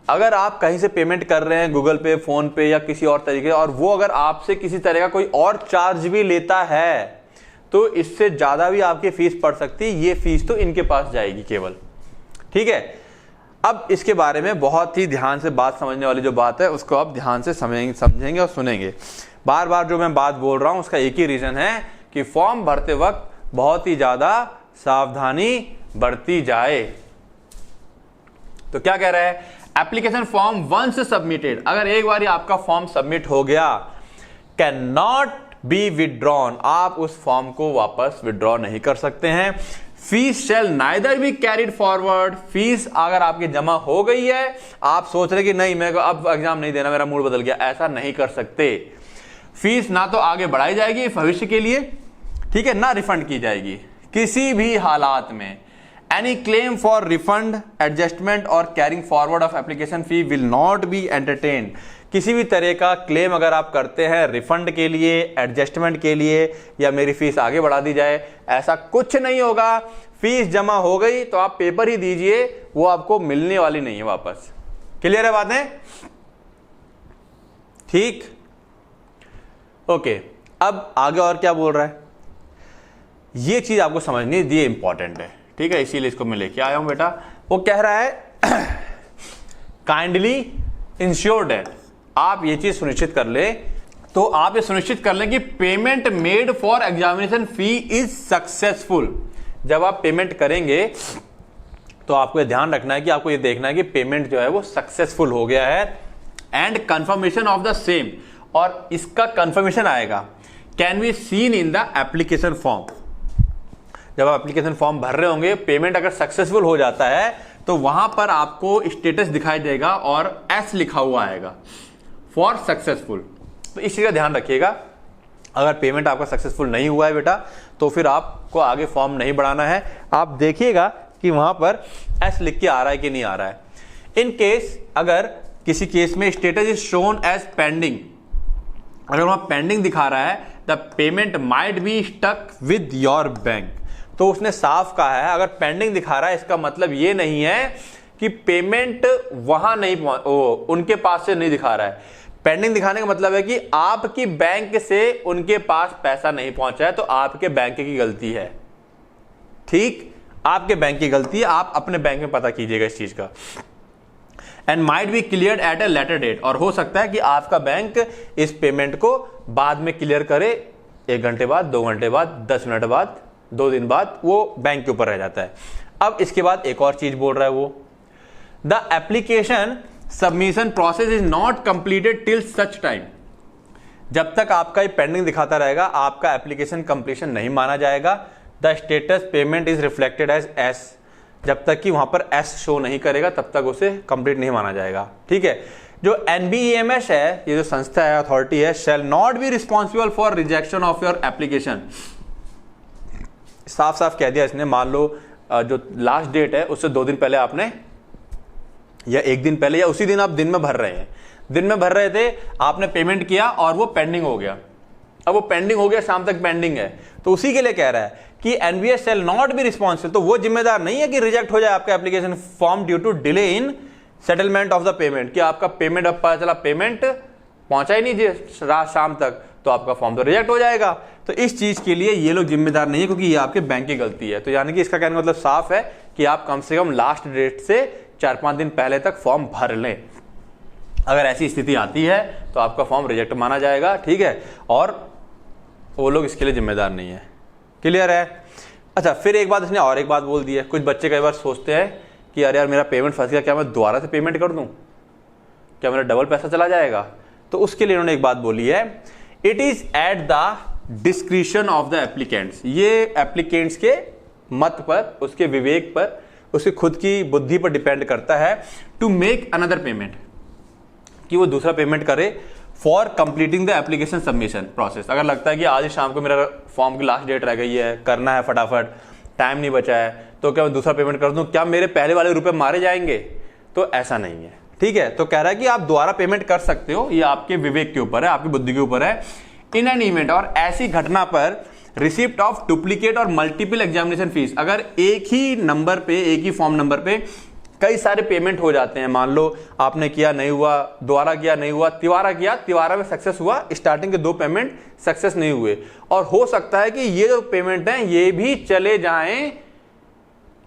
अगर आप कहीं से पेमेंट कर रहे हैं, गूगल पे, फोन पे या किसी और तरीके, और वो अगर आपसे किसी तरह का कोई और चार्ज भी लेता है तो इससे ज्यादा भी आपकी फीस पड़ सकती है। ये फीस तो इनके पास जाएगी केवल, ठीक है। अब इसके बारे में बहुत ही ध्यान से बात समझने वाली जो बात है उसको आप ध्यान से समझेंगे और सुनेंगे। बार बार जो मैं बात बोल रहा हूं उसका एक ही रीजन है कि फॉर्म भरते वक्त बहुत ही ज्यादा सावधानी बरती जाए। तो क्या कह रहा है, एप्लीकेशन फॉर्म वंस सबमिटेड, अगर एक बार आपका फॉर्म सबमिट हो गया, कैन नॉट बी विड्रॉन, आप उस फॉर्म को वापस विड्रॉ नहीं कर सकते हैं। Fees shall neither be carried forward, fees अगर आपकी जमा हो गई है, आप सोच रहे कि नहीं मेरे को अब एग्जाम नहीं देना, मेरा मूड बदल गया, ऐसा नहीं कर सकते। फीस ना तो आगे बढ़ाई जाएगी भविष्य के लिए, ठीक है, ना रिफंड की जाएगी किसी भी हालात में। Any claim for refund, adjustment और carrying forward of application fee will not be entertained. किसी भी तरह का क्लेम अगर आप करते हैं रिफंड के लिए, एडजस्टमेंट के लिए, या मेरी फीस आगे बढ़ा दी जाए, ऐसा कुछ नहीं होगा। फीस जमा हो गई तो आप पेपर ही दीजिए, वो आपको मिलने वाली नहीं है वापस। क्लियर है बातें? ठीक, ओके। अब आगे और क्या बोल रहा है, ये चीज आपको समझनी है, ये इंपॉर्टेंट है, ठीक है, इसीलिए इसको मैं लेके आया हूं बेटा। वो कह रहा है काइंडली इंश्योर दैट, आप ये चीज सुनिश्चित कर ले, तो आप ये सुनिश्चित कर लें कि payment made for examination fee is successful. जब आप पेमेंट करेंगे तो आपको ये ध्यान रखना है कि आपको ये देखना है कि पेमेंट जो है वो सक्सेसफुल हो गया है, and confirmation of the same, और इसका कंफर्मेशन आएगा can be seen in the application form. जब आप एप्लीकेशन फॉर्म भर रहे होंगे, पेमेंट अगर सक्सेसफुल हो जाता है तो वहां पर आपको स्टेटस दिखाई देगा और एस लिखा हुआ आएगा फॉर सक्सेसफुल। तो इस चीज का ध्यान रखिएगा। अगर पेमेंट आपका सक्सेसफुल नहीं हुआ है बेटा तो फिर आपको आगे फॉर्म नहीं बढ़ाना है। आप देखिएगा कि वहां पर एस लिख के आ रहा है कि नहीं आ रहा है। इन केस अगर किसी केस में status is shown as pending, अगर वहां पेंडिंग दिखा रहा है the payment might be stuck with your bank, तो उसने साफ कहा है अगर पेंडिंग दिखा रहा है इसका मतलब ये नहीं है कि पेमेंट वहां नहीं उनके पास से नहीं दिखा रहा है। पेंडिंग दिखाने का मतलब है कि आपकी बैंक से उनके पास पैसा नहीं पहुंचा है, तो आपके बैंक की गलती है। ठीक, आपके बैंक की गलती है, आप अपने बैंक में पता कीजिएगा इस चीज का। And might be clear at a later date, और हो सकता है कि आपका बैंक इस पेमेंट को बाद में क्लियर करे, 1 घंटे बाद, 2 घंटे बाद, 10 मिनट बाद, 2 दिन बाद, वो बैंक के ऊपर रह जाता है। अब इसके बाद एक और चीज बोल रहा है वो, the application submission process is not completed till such time, जब तक आपका ये पेंडिंग दिखाता रहेगा आपका एप्लीकेशन कंप्लीशन नहीं माना जाएगा। The status payment is reflected as S, जब तक कि वहां पर एस शो नहीं करेगा तब तक उसे कंप्लीट नहीं माना जाएगा। ठीक है, जो NBEMS है, ये जो संस्था है, अथॉरिटी है, शैल not be responsible for rejection of your application. साफ साफ कह दिया इसने, मान लो जो लास्ट डेट है उससे 2 दिन पहले आपने, या 1 दिन पहले, या उसी दिन आप दिन में भर रहे हैं, दिन में भर रहे थे, आपने पेमेंट किया और वो पेंडिंग हो गया। अब वो पेंडिंग हो गया, शाम तक पेंडिंग है, तो उसी के लिए कह रहा है कि NBS shell not be responsible, तो वो जिम्मेदार नहीं है कि रिजेक्ट हो जाए आपका application form due to delay in settlement of the payment, कि आपका पेमेंट, अब पता चला पेमेंट पहुंचा ही नहीं रात शाम तक, तो आपका फॉर्म तो रिजेक्ट हो जाएगा। तो इस चीज के लिए ये लोग जिम्मेदार नहीं है, क्योंकि ये आपके बैंक की गलती है। तो यानी कि इसका कहने का मतलब साफ है कि आप कम से कम लास्ट डेट से 4-5 दिन पहले तक फॉर्म भर लें। अगर ऐसी स्थिति आती है तो आपका फॉर्म रिजेक्ट माना जाएगा। ठीक है, और वो लोग इसके लिए जिम्मेदार नहीं है। क्लियर है? अच्छा, फिर एक बात इसने और एक बात बोल दी है। कुछ बच्चे कई बार सोचते हैं कि अरे यार मेरा पेमेंट फंस गया, क्या मैं दोबारा से पेमेंट कर दूं, क्या मेरा डबल पैसा चला जाएगा? तो उसके लिए उन्होंने एक बात बोली है, it is at the discretion of the applicants. ये एप्लीकेंट्स के मत पर, उसके विवेक पर, उसकी खुद की बुद्धि पर डिपेंड करता है टू मेक अनदर पेमेंट, कि वो दूसरा पेमेंट करे for completing the application submission process. अगर लगता है कि आज ही शाम को मेरा फॉर्म की लास्ट डेट रह गई है, करना है फटाफट, टाइम नहीं बचा है, तो क्या मैं दूसरा पेमेंट कर दूं, क्या मेरे पहले वाले रुपए मारे जाएंगे? तो ऐसा नहीं है। ठीक है, तो कह रहा है कि आप दोबारा पेमेंट कर सकते हो, ये आपके विवेक के ऊपर है, आपकी बुद्धि के ऊपर है। इन एन इवेंट, और ऐसी घटना पर, रिसिप्ट ऑफ डुप्लीकेट और मल्टीपल एग्जामिनेशन फीस, अगर एक ही नंबर पे, एक ही फॉर्म नंबर पे कई सारे पेमेंट हो जाते हैं, मान लो आपने किया नहीं हुआ, दोबारा किया नहीं हुआ, तिवारा किया, तिवारा में सक्सेस हुआ, स्टार्टिंग के 2 पेमेंट सक्सेस नहीं हुए, और हो सकता है कि ये जो पेमेंट हैं ये भी चले जाएं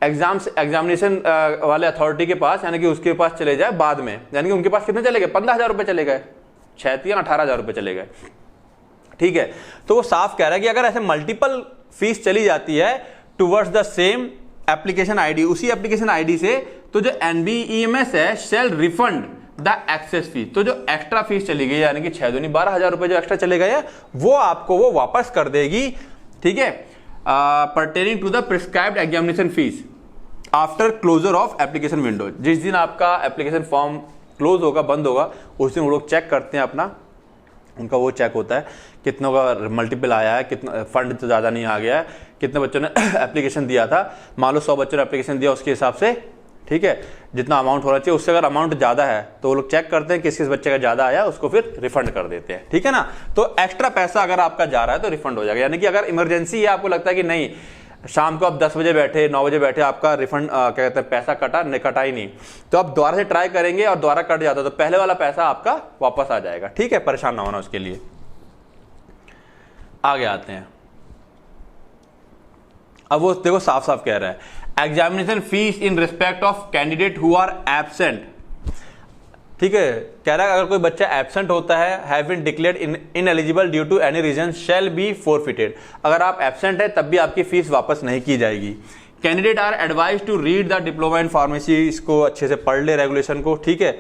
एग्जामिनेशन वाले अथॉरिटी के पास, यानी कि उसके पास चले जाए बाद में, यानी कि उनके पास कितने चले गए, 15,000 रुपए चले गए, 18,000 रुपए चले गए। ठीक है, तो वो साफ कह रहा है कि अगर ऐसे मल्टीपल फीस चली जाती है towards the same application ID, उसी एप्लीकेशन आईडी से, तो जो NBEMS है शैल रिफंड द एक्सेस फीस, तो जो एक्स्ट्रा फीस चली गई, यानी कि 6 दूनी 12,000 रुपए जो एक्स्ट्रा चले गए हैं, वो आपको वो वापस कर देगी। ठीक है, pertaining to the prescribed examination fees after closure of application window. जिस दिन आपका एप्लीकेशन फॉर्म क्लोज होगा, बंद होगा, उस दिन वो लोग चेक करते हैं अपना, उनका वो चेक होता है कितनों का मल्टीपल आया है, कितना फंड तो ज़्यादा नहीं आ गया है, कितने बच्चों ने एप्लीकेशन दिया था, मान लो 100 बच्चों ने एप्लीकेशन दिया, उसके हिसाब से, ठीक है, जितना अमाउंट होना चाहिए उससे अगर अमाउंट ज़्यादा है तो वो लोग चेक करते हैं किस किस बच्चे का ज़्यादा आया, उसको फिर रिफंड कर देते हैं। ठीक है ना, तो एक्स्ट्रा पैसा अगर आपका जा रहा है तो रिफंड हो जाएगा। यानी कि अगर इमरजेंसी है, आपको लगता है कि नहीं शाम को आप 10 बजे बैठे, 9 बजे बैठे, आपका रिफंड क्या कहते हैं पैसा कटा ही नहीं, तो आप दोबारा से ट्राई करेंगे और दोबारा कट जाता तो पहले वाला पैसा आपका वापस आ जाएगा। ठीक है, परेशान ना होना उसके लिए। आगे आते हैं, अब वो देखो साफ साफ कह रहा है, examination fees in respect of candidate who are absent. ठीक है, कह रहा है अगर कोई बच्चा एब्सेंट होता है, have been declared ineligible due to any reason, shall be forfeited. अगर आप एब्सेंट है तब भी आपकी फीस वापस नहीं की जाएगी। Candidate are advise to read the diploma in pharmacy, इसको अच्छे से पढ़ ले रेगुलेशन को। ठीक है,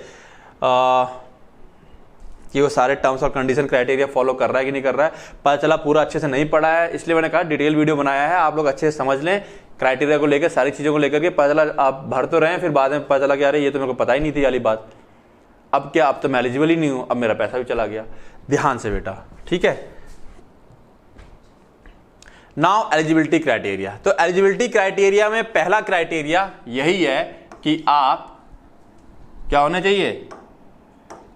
कि वो सारे टर्म्स और कंडीशन क्राइटेरिया फॉलो कर रहा है कि नहीं कर रहा है, पता चला पूरा अच्छे से नहीं पढ़ा है, इसलिए मैंने कहा डिटेल वीडियो बनाया है, आप लोग अच्छे से समझ लें क्राइटेरिया को लेकर, सारी चीज़ों को लेकर के, पता चला आप भर तो रहे हैं, फिर बाद में पता चला कि अरे ये तो मेरे को पता ही नहीं थी वाली बात, अब क्या, अब तो मैं एलिजिबल ही नहीं हूँ, अब मेरा पैसा भी चला गया। ध्यान से बेटा, ठीक है। Now eligibility criteria. तो एलिजिबिलिटी क्राइटेरिया में पहला क्राइटेरिया यही है कि आप क्या होना चाहिए,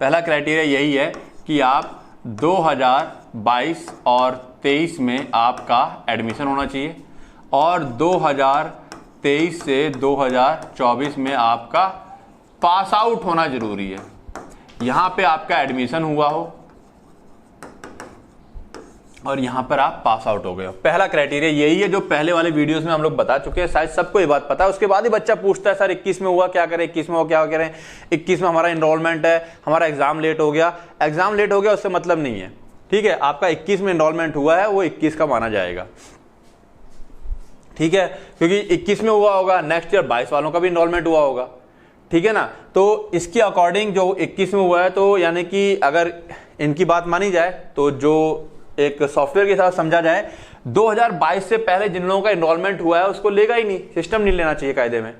पहला क्राइटेरिया यही है कि आप 2022 और 23 में आपका एडमिशन होना चाहिए और 2023 से 2024 में आपका पास आउट होना जरूरी है। यहां पे आपका एडमिशन हुआ हो और यहां पर आप पास आउट हो गए हो। पहला क्राइटेरिया यही है जो पहले वाले वीडियोस में हम लोग बता चुके हैं, शायद सबको ये बात पता है। उसके बाद ही बच्चा पूछता है सर 21 में हुआ क्या करें, 21 में हुआ क्या करें, 21 में हमारा एनरोलमेंट है, हमारा एग्जाम लेट हो गया। एग्जाम लेट हो गया उससे मतलब नहीं है, ठीक है। आपका 21 में एनरोलमेंट हुआ है वो 21 का माना जाएगा, ठीक है, क्योंकि 21 में हुआ होगा, नेक्स्ट ईयर 22 वालों का भी एनरोलमेंट हुआ होगा, ठीक है ना। तो इसके अकॉर्डिंग जो 21 में हुआ है, तो यानी कि अगर इनकी बात मानी जाए तो जो एक सॉफ्टवेयर के साथ समझा जाए, 2022 से पहले जिन लोगों का एनरोलमेंट हुआ है उसको लेगा ही नहीं, सिस्टम नहीं लेना चाहिए कायदे में,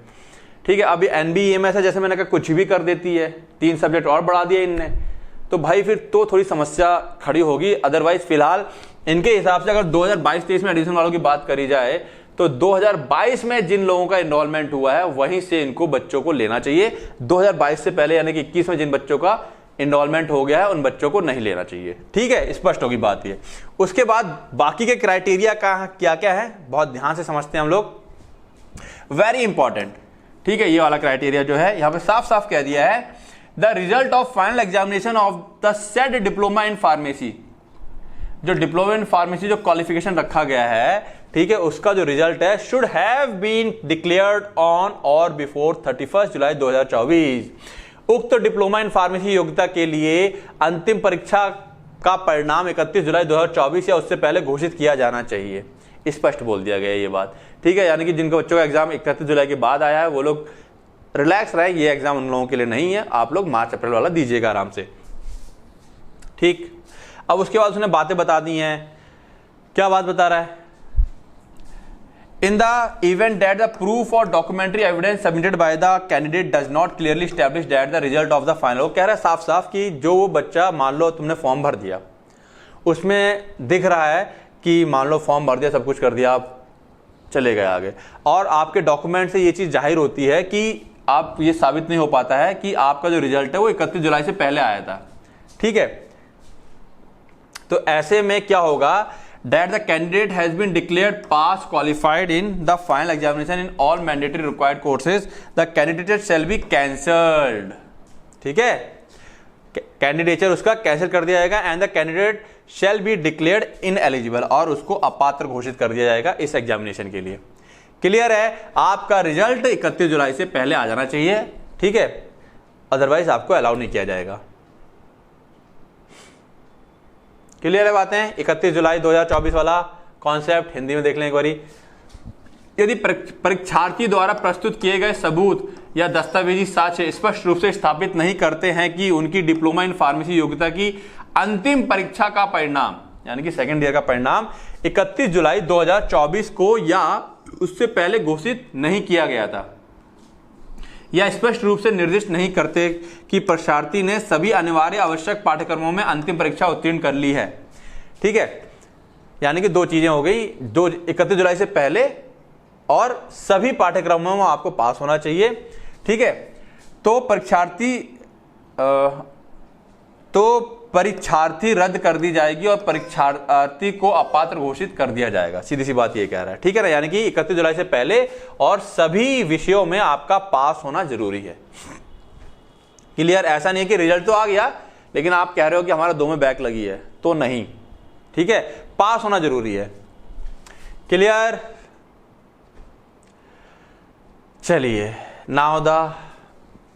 ठीक है। अभी NBEMS है, जैसे मैंने कहा, कुछ भी कर देती है, 3 सब्जेक्ट और बढ़ा दिए इनने, तो भाई फिर तो थोड़ी समस्या खड़ी होगी। अदरवाइज फिलहाल इनके हिसाब से अगर 2022-23 में एडमिशन वालों की बात करी जाए तो 2022 में जिन लोगों का एनरोलमेंट हुआ है वहीं से इनको बच्चों को लेना चाहिए। 2022 से पहले यानी कि 21 में जिन बच्चों का एनरोलमेंट हो गया है उन बच्चों को नहीं लेना चाहिए, ठीक है, स्पष्ट होगी बात ये। उसके बाद बाकी के क्राइटेरिया का क्या क्या है बहुत ध्यान से समझते हैं हम लोग, वेरी इंपॉर्टेंट, ठीक है। ये वाला क्राइटेरिया जो है यहां पे साफ साफ कह दिया है, the result of final examination of the said diploma in pharmacy. जो डिप्लोमा इन फार्मेसी जो क्वालिफिकेशन रखा गया है, ठीक है, उसका जो रिजल्ट है should have been declared on और बिफोर 31 जुलाई 2024। उक्त डिप्लोमा इन फार्मेसी योग्यता के लिए अंतिम परीक्षा का परिणाम 31 जुलाई 2024 या उससे पहले घोषित किया जाना चाहिए। स्पष्ट बोल दिया गया है ये बात, ठीक है। यानी कि जिनके बच्चों का एग्जाम 31 जुलाई के बाद आया है वो लोग रिलैक्स रहे, ये एग्जाम उन लोगों के लिए नहीं है, आप लोग मार्च अप्रैल वाला दीजिएगा आराम से, ठीक। अब उसके बाद उसने बातें बता दी हैं, क्या बात बता रहा है, in the event that the proof or documentary evidence submitted by the candidate does not clearly establish that the result of the final, वो कह रहा है साफ साफ कि जो वो बच्चा, मान लो तुमने फॉर्म भर दिया, उसमें दिख रहा है कि मान लो फॉर्म भर दिया, सब कुछ कर दिया, आप चले गए आगे, और आपके डॉक्यूमेंट से ये चीज जाहिर होती है कि आप ये साबित नहीं हो पाता है कि आपका जो रिजल्ट है वो 31 जुलाई से पहले आया था, ठीक है। तो ऐसे में क्या होगा, that the candidate has been declared pass qualified in the final examination in all mandatory required courses, the candidate shall be cancelled, ठीक है, कैंडिडेचर उसका कैंसिल कर दिया जाएगा, and the candidate shall be declared ineligible, और उसको अपात्र घोषित कर दिया जाएगा इस एग्जामिनेशन के लिए। क्लियर है, आपका रिजल्ट 31 जुलाई से पहले आ जाना चाहिए, ठीक है, अदरवाइज आपको अलाउ नहीं किया जाएगा। क्लियर है बातें। 31 जुलाई 2024 वाला कॉन्सेप्ट हिंदी में देख लें एक बारी। यदि परीक्षार्थी द्वारा प्रस्तुत किए गए सबूत या दस्तावेजी साक्ष्य स्पष्ट रूप से स्थापित नहीं करते हैं कि उनकी डिप्लोमा इन फार्मेसी योग्यता की अंतिम परीक्षा का परिणाम, यानी कि सेकेंड ईयर का परिणाम 31 जुलाई 2024 को या उससे पहले घोषित नहीं किया गया था, या स्पष्ट रूप से निर्दिष्ट नहीं करते कि परीक्षार्थी ने सभी अनिवार्य आवश्यक पाठ्यक्रमों में अंतिम परीक्षा उत्तीर्ण कर ली है, ठीक है। यानी कि दो चीजें हो गई, 31 जुलाई से पहले और सभी पाठ्यक्रमों में आपको पास होना चाहिए, ठीक है। तो परीक्षार्थी रद्द कर दी जाएगी और परीक्षार्थी को अपात्र घोषित कर दिया जाएगा, सीधी सी बात ये कह रहा है, ठीक है ना। यानी कि 31 जुलाई से पहले और सभी विषयों में आपका पास होना जरूरी है। क्लियर, ऐसा नहीं है कि रिजल्ट तो आ गया लेकिन आप कह रहे हो कि हमारा 2 में बैक लगी है, तो नहीं, ठीक है, पास होना जरूरी है। क्लियर, चलिए नाउ द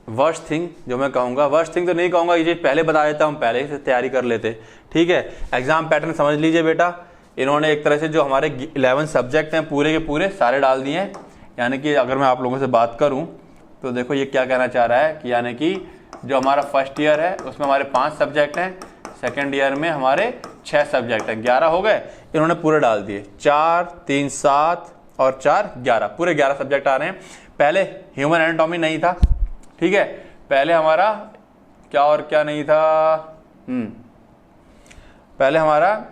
वर्स्ट थिंग, जो मैं कहूंगा, वर्स्ट थिंग तो नहीं कहूंगा, ये चीज पहले बता देता हूं, पहले से तैयारी कर लेते, ठीक है। एग्जाम पैटर्न समझ लीजिए बेटा, इन्होंने एक तरह से जो हमारे 11 सब्जेक्ट हैं पूरे के पूरे सारे डाल दिए हैं। यानी कि अगर मैं आप लोगों से बात करूं तो देखो ये क्या कहना चाह रहा है कि यानी कि जो हमारा फर्स्ट ईयर है उसमें हमारे 5 सब्जेक्ट हैं, सेकेंड ईयर में हमारे 6 सब्जेक्ट हैं, 11 हो गए, इन्होंने पूरे डाल दिए, 4, 3, 7 और 4, 11, पूरे 11 सब्जेक्ट आ रहे हैं। पहले ह्यूमन एनाटॉमी नहीं था, ठीक है, पहले हमारा क्या और क्या नहीं था, पहले हमारा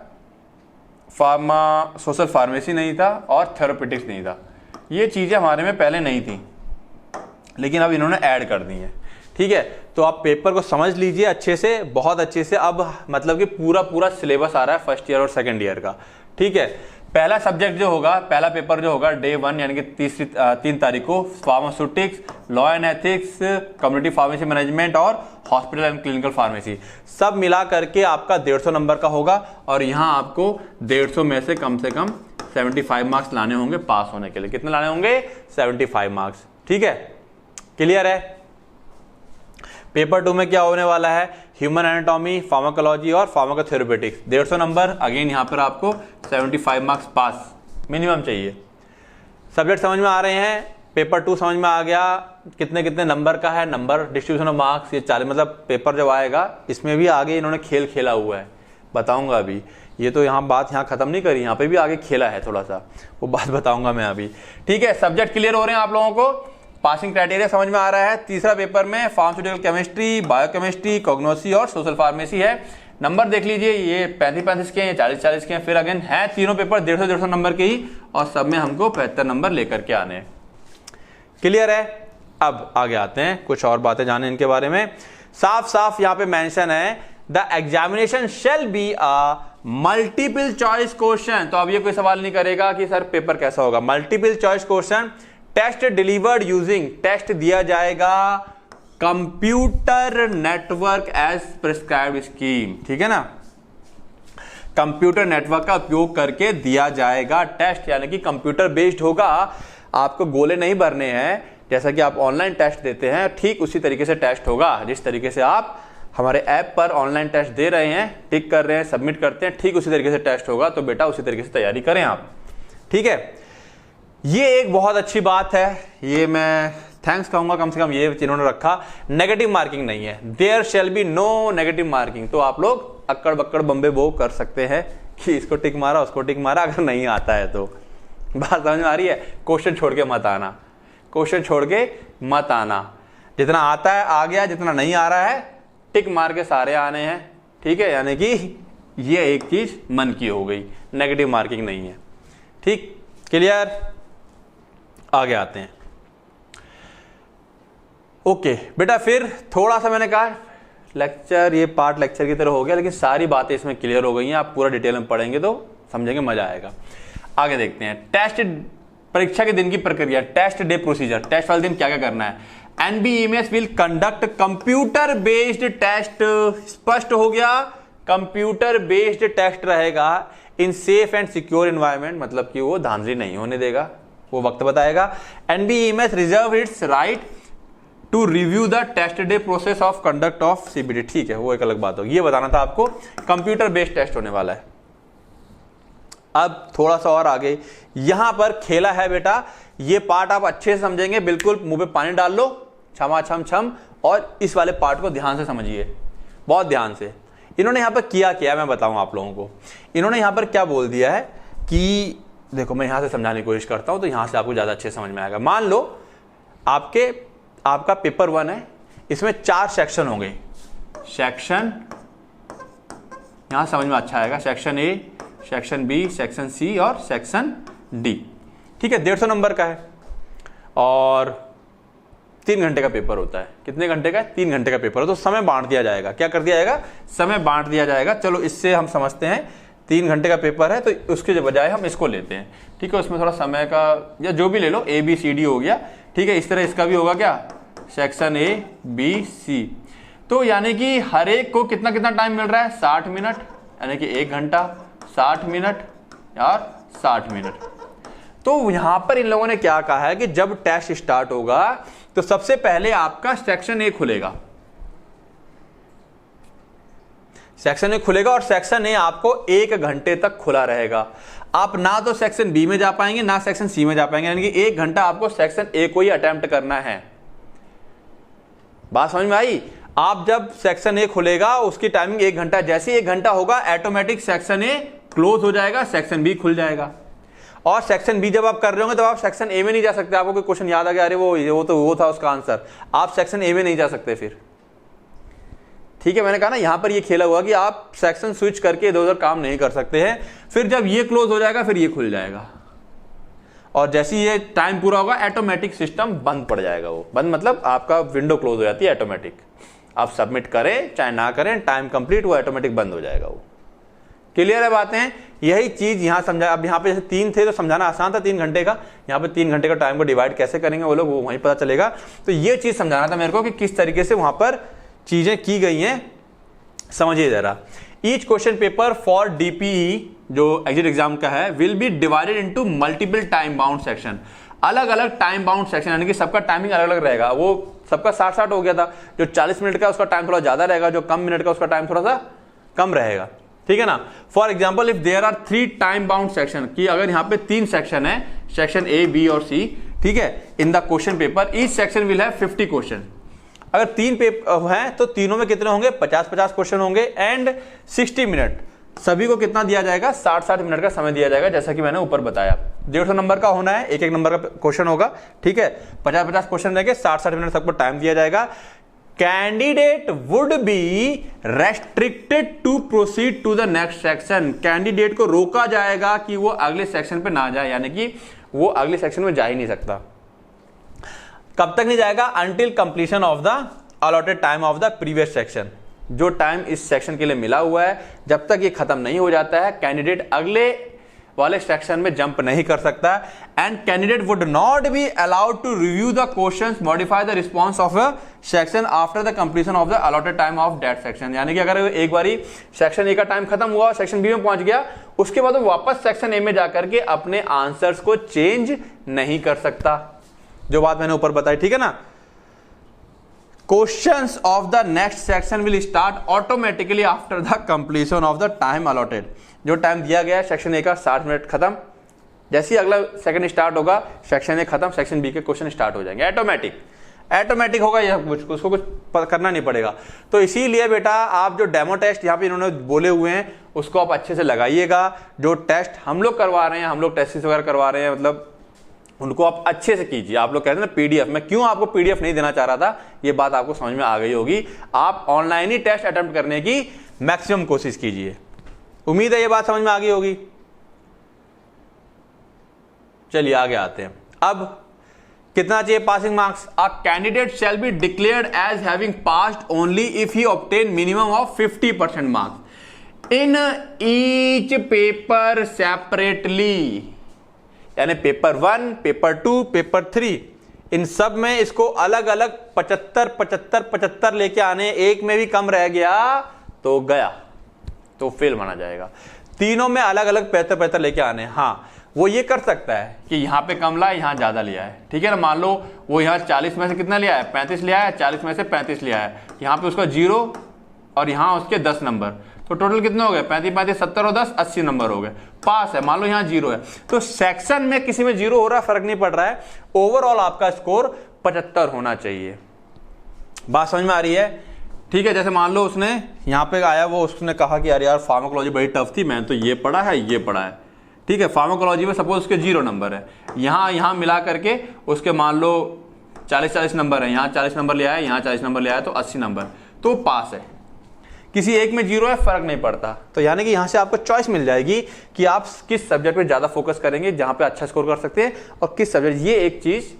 सोशल फार्मेसी नहीं था और थेरापेटिक्स नहीं था। ये चीज़ें हमारे में पहले नहीं थी, लेकिन अब इन्होंने ऐड कर दी हैं। ठीक है, तो आप पेपर को समझ लीजिए अच्छे से, बहुत अच्छे से। अब मतलब कि पूरा सिलेबस आ रहा है फर्स्ट ईयर और सेकंड ईयर का। ठीक है, पहला सब्जेक्ट जो होगा, पहला पेपर जो होगा डे 1 यानी कि 3 तारीख को pharmaceutics, law and ethics, community pharmacy management और हॉस्पिटल एंड क्लिनिकल फार्मेसी, सब मिला करके आपका 150 नंबर का होगा। और यहाँ आपको 150 में से कम 75 मार्क्स लाने होंगे पास होने के लिए। कितने लाने होंगे? 75 मार्क्स। ठीक है, क्लियर है? पेपर 2 में क्या होने वाला है? ह्यूमन एनाटॉमी, फार्माकोलॉजी और फार्माकोथेरेपेटिक्स। 150 नंबर, अगेन यहाँ पर आपको 75 मार्क्स पास मिनिमम चाहिए। सब्जेक्ट समझ में आ रहे हैं? पेपर 2 समझ में आ गया कितने कितने नंबर का है, नंबर डिस्ट्रीब्यूशन ऑफ मार्क्स ये 40, मतलब पेपर जब आएगा इसमें भी आगे इन्होंने खेल खेला हुआ है, बताऊंगा अभी। ये तो यहाँ बात यहाँ खत्म नहीं करी, यहाँ पे भी आगे खेला है थोड़ा सा, वो बात बताऊंगा मैं अभी। ठीक है, सब्जेक्ट क्लियर हो रहे हैं आप लोगों को? पासिंग क्राइटेरिया समझ में आ रहा है? तीसरा पेपर में फार्मास्यूटिकल केमिस्ट्री, बायोकेमिस्ट्री, कॉग्नोसी और सोशल फार्मेसी है। नंबर देख लीजिए, ये 35-35 के हैं, 40-40 के हैं। फिर अगेन है तीनों पेपर 150-150 नंबर के ही, और सब में हमको 75 नंबर लेकर के आने हैं। क्लियर है? अब आगे आते हैं, कुछ और बातें जाने इनके बारे में। साफ साफ यहाँ पे मेंशन है, the examination shall be a multiple choice question. तो अब ये कोई सवाल नहीं करेगा कि सर पेपर कैसा होगा। Multiple choice question, test delivered using, test दिया जाएगा computer network as prescribed scheme. ठीक है ना, कंप्यूटर नेटवर्क का उपयोग करके दिया जाएगा टेस्ट, यानी कि कंप्यूटर बेस्ड होगा। आपको गोले नहीं भरने हैं, जैसा कि आप ऑनलाइन टेस्ट देते हैं ठीक उसी तरीके से टेस्ट होगा। जिस तरीके से आप हमारे ऐप पर ऑनलाइन टेस्ट दे रहे हैं, टिक कर रहे हैं, सबमिट करते हैं, ठीक उसी तरीके से टेस्ट होगा। तो बेटा उसी तरीके से तैयारी करें आप। ठीक है, ये एक बहुत अच्छी बात है, ये मैं थैंक्स कहूंगा कम से कम ये इन्होंने रखा। नेगेटिव मार्किंग नहीं है, there shall be no negative marking. तो आप लोग अक्कड़ बक्कड़ बम्बे बो कर सकते हैं कि इसको टिक मारा उसको टिक मारा, अगर नहीं आता है तो। बात समझ में आ रही है? क्वेश्चन छोड़ के मत आना, क्वेश्चन छोड़ के मत आना। जितना आता है आ गया, जितना नहीं आ रहा है टिक मार के सारे आने हैं। ठीक है, यानी कि ये एक चीज मन की हो गई, नेगेटिव मार्किंग नहीं है। ठीक, क्लियर? आगे आते हैं। ओके बेटा, फिर थोड़ा सा मैंने कहा लेक्चर, ये पार्ट लेक्चर की तरह हो गया, लेकिन सारी बातें इसमें क्लियर हो गई हैं। आप पूरा डिटेल में पढ़ेंगे तो समझेंगे, मजा आएगा। आगे देखते हैं, टेस्ट परीक्षा के दिन की प्रक्रिया, टेस्ट डे प्रोसीजर। टेस्ट वाले दिन क्या क्या करना है? NBMS will conduct computer based test. स्पष्ट हो गया, कंप्यूटर बेस्ड टेस्ट रहेगा in safe and secure environment, मतलब कि वो धांधली नहीं होने देगा, वो वक्त बताएगा। NBMS reserve its right to review the test day process of conduct of CBT. ठीक है, वो एक अलग बात होगी, ये बताना था आपको। कंप्यूटर बेस्ड टेस्ट होने वाला है। अब थोड़ा सा और आगे यहां पर खेला है बेटा, ये पार्ट आप अच्छे से समझेंगे, बिल्कुल मुंह पे पानी डाल लो, छमा छम छम, और इस वाले पार्ट को ध्यान से समझिए, बहुत ध्यान से। इन्होंने यहां पर किया क्या मैं बताऊं आप लोगों को। इन्होंने यहां पर क्या बोल दिया है कि देखो, मैं यहां से समझाने की कोशिश करता हूं तो यहां से आपको ज्यादा अच्छे समझ में आएगा। मान लो आपका पेपर 1 है, इसमें 4 सेक्शन होंगे। सेक्शन यहां समझ में अच्छा आएगा, section A, section B, section C और सेक्शन डी। ठीक है, 150 नंबर का है और 3 घंटे का पेपर होता है। कितने घंटे का? 3 घंटे का पेपर है। तो समय बांट दिया जाएगा। क्या कर दिया जाएगा? समय बांट दिया जाएगा। चलो इससे हम समझते हैं, 3 घंटे का पेपर है तो उसके बजाय हम इसको लेते हैं। ठीक है, उसमें थोड़ा समय का या जो भी ले लो, ए बी सी डी हो गया। ठीक है, इस तरह इसका भी होगा क्या? Section A B C. तो यानी कि हर एक को कितना कितना टाइम मिल रहा है? 60 मिनट, यानी कि 1 घंटा, 60 मिनट और 60 मिनट। तो यहां पर इन लोगों ने क्या कहा है कि जब टेस्ट स्टार्ट होगा तो सबसे पहले आपका सेक्शन ए खुलेगा। सेक्शन ए खुलेगा और सेक्शन ए आपको 1 घंटे तक खुला रहेगा। आप ना तो सेक्शन बी में जा पाएंगे ना सेक्शन सी में जा पाएंगे, यानी कि 1 घंटा आपको सेक्शन ए को ही अटेम्प्ट करना है। बात समझ में आई? आप जब सेक्शन ए खुलेगा उसकी टाइमिंग 1 घंटा, जैसे 1 घंटा होगा ऑटोमेटिक सेक्शन ए क्लोज हो जाएगा, सेक्शन बी खुल जाएगा। और सेक्शन बी जब आप कर रहे होंगे तो आप सेक्शन ए में नहीं जा सकते। आपको कोई क्वेश्चन याद आ गया, अरे वो था उसका आंसर, आप सेक्शन ए में नहीं जा सकते फिर। ठीक है, मैंने कहा ना यहां पर ये खेला हुआ कि आप सेक्शन स्विच करके इधर उधर काम नहीं कर सकते हैं। फिर जब ये क्लोज हो जाएगा फिर ये खुल जाएगा, और जैसे ही ये टाइम पूरा होगा ऑटोमेटिक सिस्टम बंद पड़ जाएगा। वो बंद मतलब आपका विंडो क्लोज हो जाती है ऑटोमेटिक, आप सबमिट करें चाहे ना करें, टाइम कंप्लीट, वो ऑटोमेटिक बंद हो जाएगा। वो क्लियर है बातें? यही चीज यहां समझा। अब यहाँ पे जैसे 3 थे तो समझाना आसान था 3 घंटे का, यहाँ पे 3 घंटे का टाइम को डिवाइड कैसे करेंगे वो लोग, वो वहीं पता चलेगा। तो ये चीज समझाना था मेरे को कि किस तरीके से वहां पर चीजें की गई हैं, समझिए जरा। Each question paper for DPE जो एग्जिट एग्जाम का है will be divided into multiple time bound section. अलग अलग टाइम बाउंड सेक्शन, यानी कि सबका टाइमिंग अलग अलग रहेगा। वो सबका 60-60 हो गया था, जो 40 मिनट का उसका टाइम थोड़ा ज्यादा रहेगा, जो कम मिनट का उसका टाइम थोड़ा सा कम रहेगा, ठीक है ना। For example if there are 3 time bound section, कि अगर यहाँ पे 3 सेक्शन है, सेक्शन ए, बी और सी, ठीक है, in the question paper each section will have 50 question. अगर 3 पेपर है तो तीनों में कितने होंगे? 50-50 क्वेश्चन होंगे एंड 60 मिनट। सभी को कितना दिया जाएगा? 60-60 मिनट का समय दिया जाएगा, जैसा कि मैंने ऊपर बताया। 150 नंबर का होना है, एक नंबर का क्वेश्चन होगा, ठीक है। 50-50 क्वेश्चन रहेंगे, 60-60 मिनट सबको टाइम दिया जाएगा। Candidate would be restricted to proceed to the next section. Candidate को रोका जाएगा कि वो अगले सेक्शन पे ना जाए, यानी कि वो अगले सेक्शन में जा ही नहीं सकता। कब तक नहीं जाएगा? Until completion of the allotted time of the previous section. जो टाइम इस सेक्शन के लिए मिला हुआ है, जब तक ये खत्म नहीं हो जाता है, कैंडिडेट अगले वाले सेक्शन में जंप नहीं कर सकता। And candidate would not be allowed to review the questions, modify the response of a section after the completion of the allotted time of that section. यानी कि अगर एक बारी सेक्शन ए का टाइम खत्म हुआ, सेक्शन बी में पहुंच गया, उसके बाद वो वापस सेक्शन ए में जाकर के अपने आंसर्स को चेंज नहीं कर सकता। जो बात मैंने ऊपर बताई, ठीक है ना। Questions of the next section will start automatically after the completion of the time allotted. जो टाइम दिया गया है सेक्शन ए का 60 मिनट खत्म, जैसे ही अगला सेकंड स्टार्ट होगा, सेक्शन ए खत्म, सेक्शन बी के क्वेश्चन स्टार्ट हो जाएंगे। ऑटोमेटिक होगा, यह उसको कुछ करना नहीं पड़ेगा। तो इसीलिए बेटा आप जो डेमो टेस्ट यहाँ पे इन्होंने बोले हुए हैं उसको आप अच्छे से लगाइएगा। जो टेस्ट हम लोग करवा रहे हैं, हम लोग टेस्ट वगैरह करवा रहे हैं, मतलब उनको आप अच्छे से कीजिए। आप लोग कहते हैं ना पीडीएफ, मैं क्यों आपको पीडीएफ नहीं देना चाह रहा था, ये बात आपको समझ में आ गई होगी। आप ऑनलाइन ही टेस्ट अटेम्प्ट करने की मैक्सिमम कोशिश कीजिए। उम्मीद है ये बात समझ में आ गई होगी। चलिए आगे आते हैं। अब कितना चाहिए passing marks? A candidate shall be declared as having passed only if he obtain minimum of 50% marks in each paper separately. यानी पेपर 1, पेपर 2, पेपर 3, इन सब में इसको अलग अलग 75 लेके आने। एक में भी कम रह गया तो गया, तो फेल माना जाएगा। तीनों में अलग अलग 75 लेके आने। हाँ, वो ये कर सकता है कि यहां पे कम लाए, यहां ज्यादा लिया है, ठीक है ना। मान लो वो यहां 40 में से कितना लिया है? 35 लिया है, 40 में से 35 लिया है, यहां पे उसका 0 और यहां उसके 10 नंबर, तो टोटल कितने हो गए? 35, 70 और 10, 80 नंबर हो गए। पास है। मान लो यहाँ 0 है, तो सेक्शन में किसी में 0 हो रहा है, फर्क नहीं पड़ रहा है। ओवरऑल आपका स्कोर 75 होना चाहिए। बात समझ में आ रही है? ठीक है। जैसे मान लो उसने यहाँ पे आया, वो उसने कहा कि यार फार्माकोलॉजी बड़ी टफ थी, मैंने तो ये पढ़ा है, ये पढ़ा है, ठीक है। फार्माकोलॉजी में सपोज उसके 0 नंबर है, यहाँ मिला करके उसके मान लो 40 नंबर है, यहाँ 40 नंबर लिया है, यहाँ 40 नंबर लिया है, तो 80 नंबर, तो पास है। किसी एक में 0 है, फर्क नहीं पड़ता। तो यानी कि यहां से आपको चॉइस मिल जाएगी कि आप किस सब्जेक्ट पे ज्यादा फोकस करेंगे, जहां पे अच्छा स्कोर कर सकते हैं, और किस सब्जेक्ट, ये एक चीज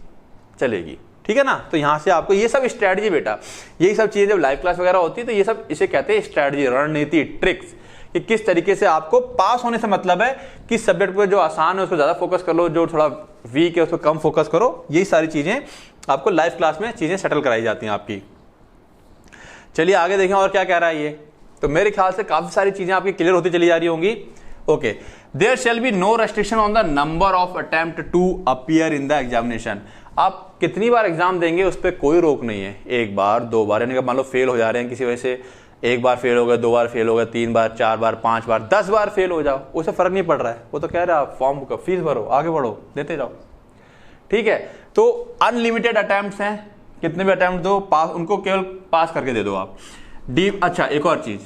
चलेगी, ठीक है ना। तो यहां से आपको ये सब स्ट्रैटेजी बेटा, यही सब चीजें जब लाइव क्लास वगैरह होती है तो ये सब इसे कहते हैं स्ट्रैटेजी, रणनीति, ट्रिक्स, कि किस तरीके से आपको पास होने से मतलब है किस सब्जेक्ट पे जो आसान है उसको ज्यादा फोकस कर लो, जो थोड़ा वीक है उसको कम फोकस करो। यही सारी चीजें आपको लाइव क्लास में चीजें सेटल कराई जाती हैं आपकी। चलिए आगे देखें और क्या कह रहा है ये। तो मेरे ख्याल से काफी सारी चीजें आपकी क्लियर होती चली जा रही होंगी। Okay, there shall be no restriction on the number of attempt to appear in the examination. आप कितनी बार एग्जाम देंगे उस पर कोई रोक नहीं है, 1 बार 2 बार, यानी कि मान लो फेल हो जा रहे हैं किसी वजह से, 1 बार फेल हो गए, 2 बार फेल हो गए, 3 बार, 4 बार, 5 बार, 10 बार फेल हो जाओ, उससे फर्क नहीं पड़ रहा है। वो तो कह रहा है आप फॉर्म का फीस भरो, आगे बढ़ो, देते जाओ, ठीक है। तो अनलिमिटेड अटेम्प्ट हैं, कितने भी अटेम्प्ट दो, पास, उनको केवल पास करके दे दो आप। अच्छा, एक और चीज,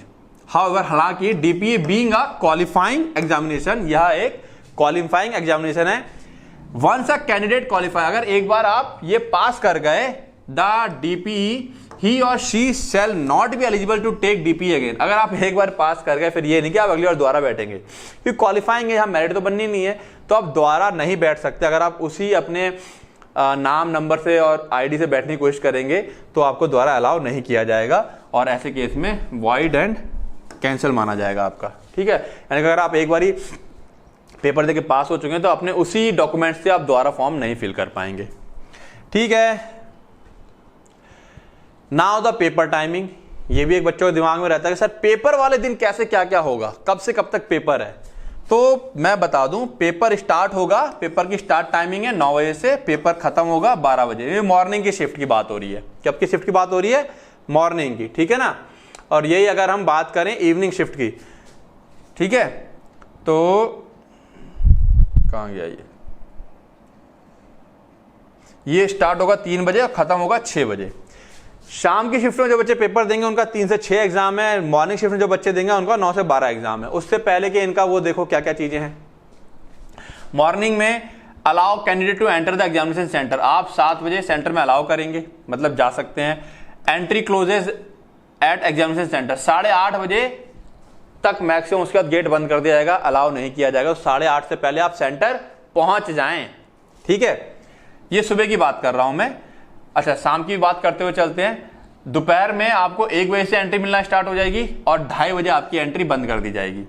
हाउएवर, हालांकि DPE being a qualifying examination, यह एक क्वालिफाइंग एग्जामिनेशन है। वंस अ कैंडिडेट क्वालिफाई, अगर एक बार आप ये पास कर गए, द डीपीई ही और she shall not be eligible to take DP again. अगर आप एक बार पास कर गए फिर ये नहीं कि आप अगली बार दोबारा बैठेंगे, क्योंकि क्वालिफाइंग है, यहाँ मेरिट तो बननी नहीं है, तो आप दोबारा नहीं बैठ सकते। अगर आप उसी अपने नाम नंबर से और आईडी से बैठने की कोशिश करेंगे तो आपको दोबारा अलाउ नहीं किया जाएगा, और ऐसे केस में वॉइड एंड कैंसिल माना जाएगा आपका। ठीक है, यानी कि अगर आप एक बारी पेपर देके पास हो चुके हैं तो अपने उसी डॉक्यूमेंट से आप दोबारा फॉर्म नहीं फिल कर पाएंगे। ठीक है, नाउ द पेपर टाइमिंग। ये भी एक बच्चों के दिमाग में रहता है कि सर पेपर वाले दिन कैसे क्या क्या होगा, कब से कब तक पेपर है। तो मैं बता दूं, पेपर स्टार्ट होगा, पेपर की स्टार्ट टाइमिंग है 9 बजे से, पेपर खत्म होगा 12 बजे। ये मॉर्निंग की शिफ्ट की बात हो रही है। कब की शिफ्ट की बात हो रही है? मॉर्निंग की। ठीक है ना, और यही अगर हम बात करें इवनिंग शिफ्ट की, ठीक है, तो कहां गया ये स्टार्ट होगा 3 बजे और खत्म होगा 6 बजे। शाम की शिफ्ट में जो बच्चे पेपर देंगे उनका 3 से 6 एग्जाम है। मॉर्निंग शिफ्ट में जो बच्चे देंगे उनका 9 से 12 एग्जाम है। उससे पहले के इनका वो देखो क्या क्या चीजें हैं। मॉर्निंग में allow candidate to enter the examination centre, आप 7 बजे सेंटर में अलाउ करेंगे, मतलब जा सकते हैं। Entry closes at examination centre, 8:30 बजे तक मैक्सिमम, उसके बाद गेट बंद कर दिया जाएगा, अलाउ नहीं किया जाएगा। 8:30 से पहले आप सेंटर पहुंच जाएं। ठीक है, ये सुबह की बात कर रहा हूं मैं। अच्छा, शाम की बात करते हुए चलते हैं। दोपहर में आपको 1 बजे से एंट्री मिलना स्टार्ट हो जाएगी और 2:30 बजे आपकी एंट्री बंद कर दी जाएगी।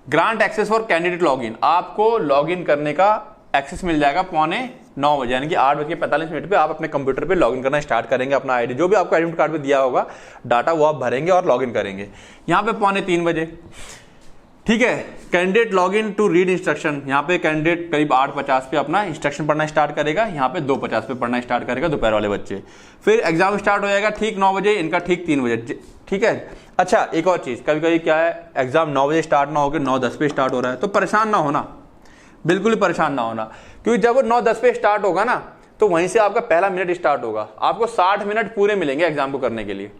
Grant access for candidate login, आपको लॉगिन करने का एक्सेस मिल जाएगा 8:45 बजे, यानी कि 8:45 पे आप अपने कंप्यूटर पे लॉगिन करना स्टार्ट करेंगे। अपना आईडी जो भी आपको एडमिट कार्ड पे दिया होगा डाटा वो आप भरेंगे और लॉगिन करेंगे। यहाँ पे 2:45 बजे। ठीक है, candidate login to read instruction, यहाँ पे कैंडिडेट करीब 8:50 पे अपना इंस्ट्रक्शन पढ़ना स्टार्ट करेगा, यहाँ पे 2:50 पे पढ़ना स्टार्ट करेगा दोपहर वाले बच्चे। फिर एग्जाम स्टार्ट हो जाएगा ठीक 9 बजे, इनका ठीक 3 बजे। ठीक है, अच्छा एक और चीज, कभी कभी क्या है, एग्जाम 9 बजे स्टार्ट ना होकर 9:10 पे स्टार्ट हो रहा है, तो परेशान ना होना, बिल्कुल ही परेशान ना होना, क्योंकि जब वो 9:10 पे स्टार्ट होगा ना तो वहीं से आपका पहला मिनट स्टार्ट होगा। आपको 60 मिनट पूरे मिलेंगे एग्जाम को करने के लिए।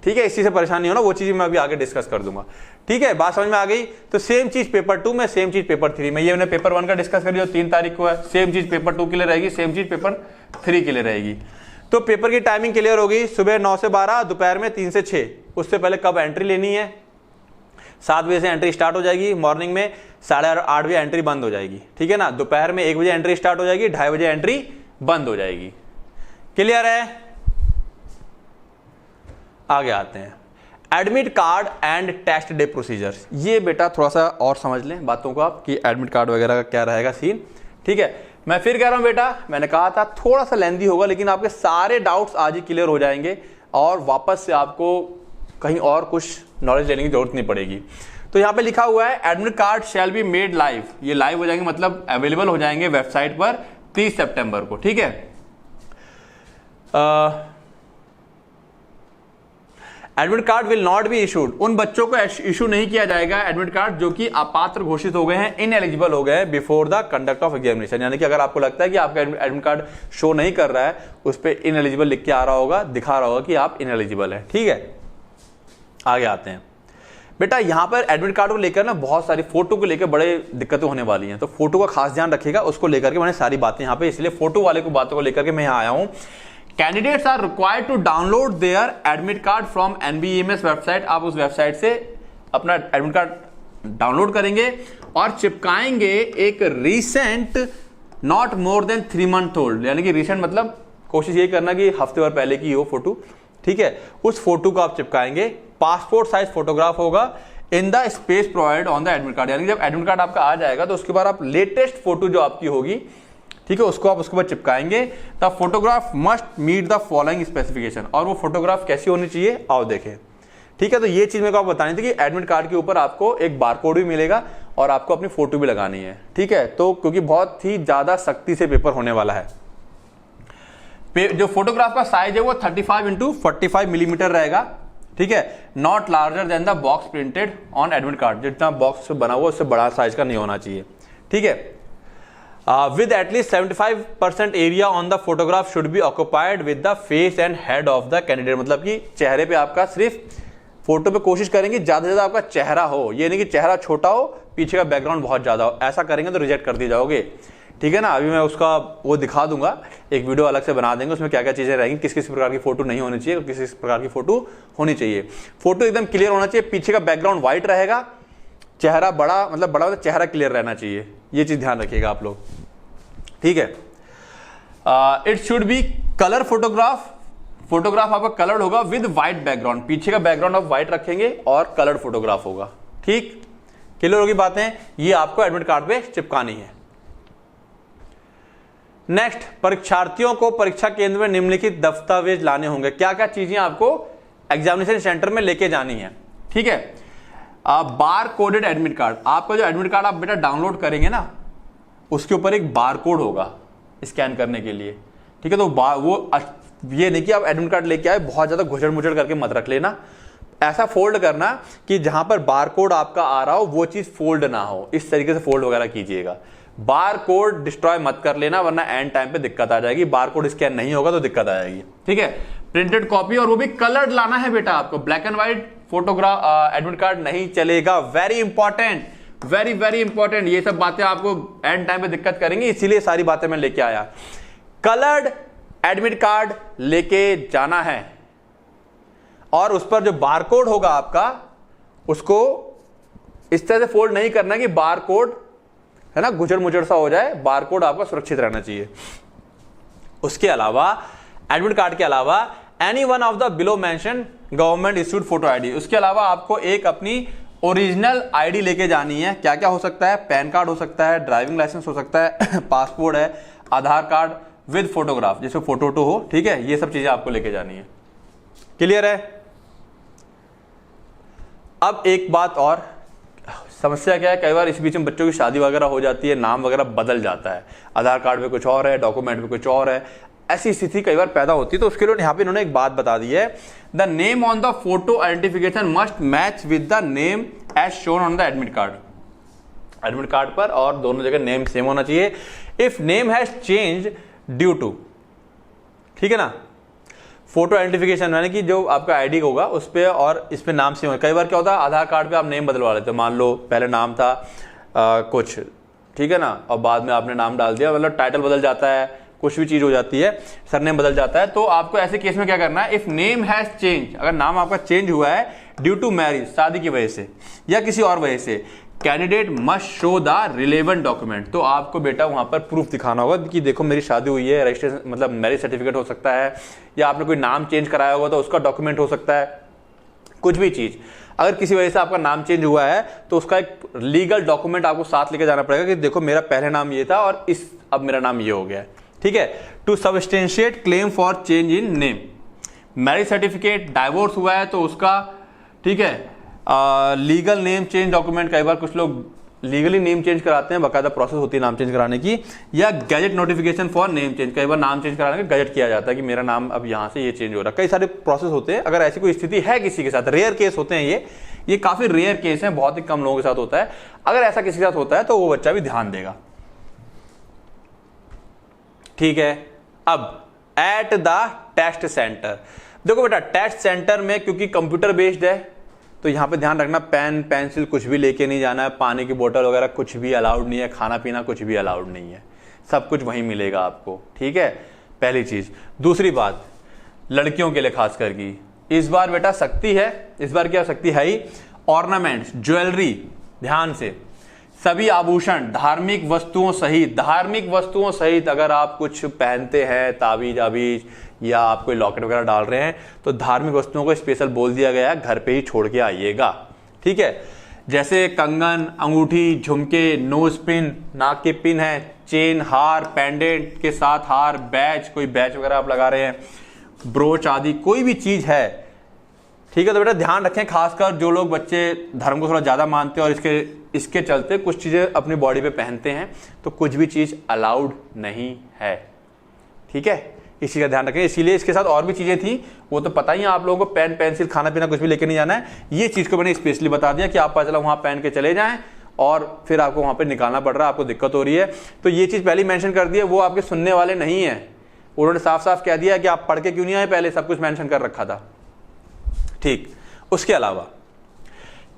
ठीक है, इसी से परेशान नहीं होना, वो चीज मैं अभी आगे डिस्कस कर दूंगा। ठीक है, बात समझ में आ गई। तो सेम चीज पेपर 2 में, सेम चीज पेपर 3 में। ये मैंने पेपर 1 का डिस्कस कर लिया जो 3 तारीख को है, सेम चीज पेपर 2 के लिए रहेगी, सेम चीज पेपर 3 के लिए रहेगी। तो पेपर की टाइमिंग क्लियर होगी, सुबह 9 से 12, दोपहर में 3 से 6। उससे पहले कब एंट्री लेनी है? 7 बजे से एंट्री स्टार्ट हो जाएगी, मॉर्निंग में 8:30 बजे एंट्री बंद हो जाएगी। ठीक है ना, दोपहर में 1 बजे एंट्री स्टार्ट हो जाएगी, 2:30 बजे एंट्री बंद हो जाएगी। क्लियर है? आगे आते हैं, admit card and test day procedures. ये बेटा थोड़ा सा और समझ लें बातों को आप कि एडमिट कार्ड वगैरह का क्या रहेगा सीन। ठीक है, मैं फिर कह रहा हूं बेटा, मैंने कहा था थोड़ा सा लेंथी होगा, लेकिन आपके सारे डाउट्स आज ही क्लियर हो जाएंगे और वापस से आपको कहीं और कुछ नॉलेज लेने की जरूरत नहीं पड़ेगी। तो यहां पे लिखा हुआ है admit card shall be made live, ये लाइव हो जाएंगे मतलब अवेलेबल हो जाएंगे वेबसाइट पर 30 सितंबर को। ठीक है, admit card will not be issued, उन बच्चों को इशू नहीं किया जाएगा एडमिट कार्ड जो कि अपात्र घोषित हो गए हैं, इनएलिजिबल हो गए हैं before the conduct of examination. यानी कि अगर आपको लगता है कि आपका एडमिट कार्ड शो नहीं कर रहा है, उस पर इनएलिजिबल लिख के आ रहा होगा, दिखा रहा होगा कि आप इनएलिजिबल है। ठीक है, आगे आते हैं बेटा। यहां पर एडमिट कार्ड को लेकर ना बहुत सारी, फोटो को लेकर बड़े दिक्कतें होने वाली हैं, तो फोटो का खास ध्यान रखिएगा। उसको लेकर के मैंने सारी बातें यहाँ पे, इसलिए फोटो वाले को बातों को लेकर के मैं यहाँ आया हूँ। Candidates are required to download their admit card from NBEMS website, आप उस वेबसाइट से अपना एडमिट कार्ड डाउनलोड करेंगे और चिपकाएंगे एक recent not more than 3 month old, यानी कि रीसेंट मतलब कोशिश यही करना कि हफ्ते भर पहले की हो फोटो। ठीक है, उस फोटो को आप चिपकाएंगे, पासपोर्ट साइज फोटोग्राफ होगा in the space provide on the admit card, यानी कि जब एडमिट कार्ड आपका आ जाएगा तो उसके बाद आप लेटेस्ट फोटो जो आपकी होगी, ठीक है, उसको आप उसके बाद चिपकाएंगे। The photograph must meet the following specification, और वो फोटोग्राफ कैसी होनी चाहिए आओ देखें। ठीक है, तो ये चीज मेरे को आप बतानी थी कि एडमिट कार्ड के ऊपर आपको एक बारकोड भी मिलेगा और आपको अपनी फोटो भी लगानी है। ठीक है, तो क्योंकि बहुत ही ज्यादा सख्ती से पेपर होने वाला है। जो फोटोग्राफ का साइज है वो 35x45 मिलीमीटर रहेगा। ठीक है, not larger than the box printed on admit card, जितना बॉक्स बना हुआ उससे बड़ा साइज का नहीं होना चाहिए। ठीक है, with at least 75% area on the photograph should be occupied with the face and head of the candidate, मतलब कि चेहरे पे आपका सिर्फ फोटो पे कोशिश करेंगे ज्यादा से ज्यादा आपका चेहरा हो, ये नहीं कि चेहरा छोटा हो पीछे का बैकग्राउंड बहुत ज्यादा हो, ऐसा करेंगे तो रिजेक्ट कर दिए जाओगे। ठीक है ना। अभी मैं उसका वो दिखा दूंगा, एक वीडियो अलग से बना देंगे, उसमें क्या क्या चीजें रहेंगी, किस किस प्रकार की फोटो नहीं होनी चाहिए, किस किस प्रकार की फोटो होनी चाहिए। फोटो एकदम क्लियर होना चाहिए, पीछे का बैकग्राउंड व्हाइट रहेगा, चेहरा बड़ा मतलब चेहरा क्लियर रहना चाहिए, ये चीज ध्यान रखिएगा आप लोग, ठीक है। It should be colour photograph, photograph आपका कलर्ड होगा विद व्हाइट बैकग्राउंड, पीछे का बैकग्राउंड आप व्हाइट रखेंगे और कलर्ड फोटोग्राफ होगा, ठीक। क्लियर होगी बातें, ये आपको एडमिट कार्ड पे चिपकानी है। नेक्स्ट, परीक्षार्थियों को परीक्षा केंद्र में निम्नलिखित दस्तावेज लाने होंगे। क्या क्या चीजें आपको एग्जामिनेशन सेंटर में लेके जानी है, ठीक है। बार कोडेड एडमिट कार्ड, आपका जो एडमिट कार्ड आप बेटा डाउनलोड करेंगे ना, उसके ऊपर एक बार कोड होगा स्कैन करने के लिए, ठीक है। तो वो ये नहीं कि आप एडमिट कार्ड लेके आए बहुत ज्यादा घुसड़ मुचड़ करके मत रख लेना, ऐसा फोल्ड करना कि जहां पर बार कोड आपका आ रहा हो वो चीज फोल्ड ना हो, इस तरीके से फोल्ड वगैरह कीजिएगा। बार कोड डिस्ट्रॉय मत कर लेना, वरना एंड टाइम पे दिक्कत आ जाएगी, बार कोड स्कैन नहीं होगा तो दिक्कत आ जाएगी, ठीक है। प्रिंटेड कॉपी, और वो भी कलर्ड लाना है बेटा आपको, black and white photograph admit card नहीं चलेगा। Very important, very very important, ये सब बातें आपको एंड टाइम पे दिक्कत करेंगी, इसीलिए सारी बातें मैं लेके आया। कलर्ड एडमिट कार्ड लेके जाना है, और उस पर जो बारकोड होगा आपका, उसको इस तरह से फोल्ड नहीं करना कि बारकोड है ना गुजर मुजर सा हो जाए, बारकोड आपका सुरक्षित रहना चाहिए। उसके अलावा एडमिट कार्ड के अलावा any one of the below mention government issued photo ID, उसके अलावा आपको एक अपनी ओरिजिनल आईडी लेके जानी है। क्या क्या हो सकता है, पैन कार्ड हो सकता है, ड्राइविंग लाइसेंस हो सकता है, पासपोर्ट है, आधार कार्ड विद फोटोग्राफ जिसमें फोटो हो, ठीक है। ये सब चीजें आपको लेके जानी है, क्लियर है। अब एक बात और, समस्या क्या है, कई बार इस बीच में बच्चों की शादी वगैरह हो जाती है, नाम वगैरह बदल जाता है, आधार कार्ड पे कुछ और है, डॉक्यूमेंट पे कुछ और है, ऐसी स्थिति कई बार पैदा होती है। तो उसके लिए यहाँ पे इन्होंने एक बात बता दी है, the name on the photo identification must match with the name as shown on the admit card, admit card पर और दोनों जगह नेम सेम होना चाहिए। If name has change due to, ठीक है ना, फोटो आइडेंटिफिकेशन यानी कि जो आपका आईडी होगा उस पे और इस पे नाम सेम हो। कई बार क्या होता है, आधार कार्ड पे आप नेम बदलवा लेते हो, मान लो पहले नाम था कुछ, ठीक है ना, और बाद में आपने नाम डाल दिया, मतलब टाइटल बदल जाता है, कुछ भी चीज हो जाती है, सरनेम बदल जाता है। तो आपको ऐसे केस में क्या करना है, इफ नेम हैज चेंज, अगर नाम आपका चेंज हुआ है ड्यू टू मैरिज, शादी की वजह से या किसी और वजह से, candidate must show the relevant document, तो आपको बेटा वहां पर प्रूफ दिखाना होगा कि देखो मेरी शादी हुई है, रजिस्ट्रेशन मतलब मैरिज सर्टिफिकेट हो सकता है, या आपने कोई नाम चेंज कराया होगा तो उसका डॉक्यूमेंट हो सकता है, कुछ भी चीज। अगर किसी वजह से आपका नाम चेंज हुआ है तो उसका एक लीगल डॉक्यूमेंट आपको साथ लेके जाना पड़ेगा कि देखो मेरा पहले नाम ये था और अब मेरा नाम ये हो गया है, ठीक है। To substantiate claim for change in name, marriage certificate, divorce हुआ है तो उसका, ठीक है, लीगल नेम चेंज डॉक्यूमेंट, कई बार कुछ लोग लीगली नेम चेंज कराते हैं, बाकायदा प्रोसेस होती है नाम चेंज कराने की, या gadget notification for name change, कई बार नाम चेंज कराने का गैजेट किया जाता है कि मेरा नाम अब यहां से ये चेंज हो रहा है, कई सारे प्रोसेस होते हैं। अगर ऐसी कोई स्थिति है किसी के साथ, रेयर केस होते हैं ये काफी रेयर केस है, बहुत ही कम लोगों के साथ होता है। अगर ऐसा किसी के साथ होता है तो वो बच्चा भी ध्यान देगा, ठीक है। अब एट द टेस्ट सेंटर, देखो बेटा टेस्ट सेंटर में क्योंकि कंप्यूटर बेस्ड है तो यहां पे ध्यान रखना, पेन पेंसिल कुछ भी लेके नहीं जाना है, पानी की बोतल वगैरह कुछ भी अलाउड नहीं है, खाना पीना कुछ भी अलाउड नहीं है, सब कुछ वहीं मिलेगा आपको, ठीक है, पहली चीज। दूसरी बात, लड़कियों के लिए खास कर की इस बार बेटा सख्ती है, इस बार क्या सख्ती है ही, ऑर्नामेंट्स, ज्वेलरी, ध्यान से सभी आभूषण, धार्मिक वस्तुओं सहित अगर आप कुछ पहनते हैं, ताबीज आबीज या आप कोई लॉकेट वगैरह डाल रहे हैं तो धार्मिक वस्तुओं को स्पेशल बोल दिया गया है, घर पे ही छोड़ के आइएगा, ठीक है। जैसे कंगन, अंगूठी, झुमके, नोज पिन, नाक के पिन है, चेन, हार, पेंडेंट के साथ हार, बैच, कोई बैच वगैरह आप लगा रहे हैं, ब्रोच आदि कोई भी चीज है, ठीक है। तो बेटा ध्यान रखें, खासकर जो लोग बच्चे धर्म को थोड़ा ज्यादा मानते हैं और इसके चलते कुछ चीजें अपनी बॉडी पे पहनते हैं, तो कुछ भी चीज अलाउड नहीं है, ठीक है, इसी का ध्यान रखें। इसीलिए इसके साथ और भी चीजें थी, वो तो पता ही है आप लोगों को, पेन पेंसिल खाना पीना कुछ भी लेके नहीं जाना है, ये चीज को मैंने स्पेशली बता दिया कि आप पता चला वहां पहन के चले जाएं और फिर आपको वहां पे निकालना पड़ रहा है, आपको दिक्कत हो रही है, तो ये चीज पहले मेंशन कर दी है, वो आपके सुनने वाले नहीं है, उन्होंने साफ साफ कह दिया कि आप पढ़ के क्यों नहीं आए, पहले सब कुछ मेंशन कर रखा था, ठीक। उसके अलावा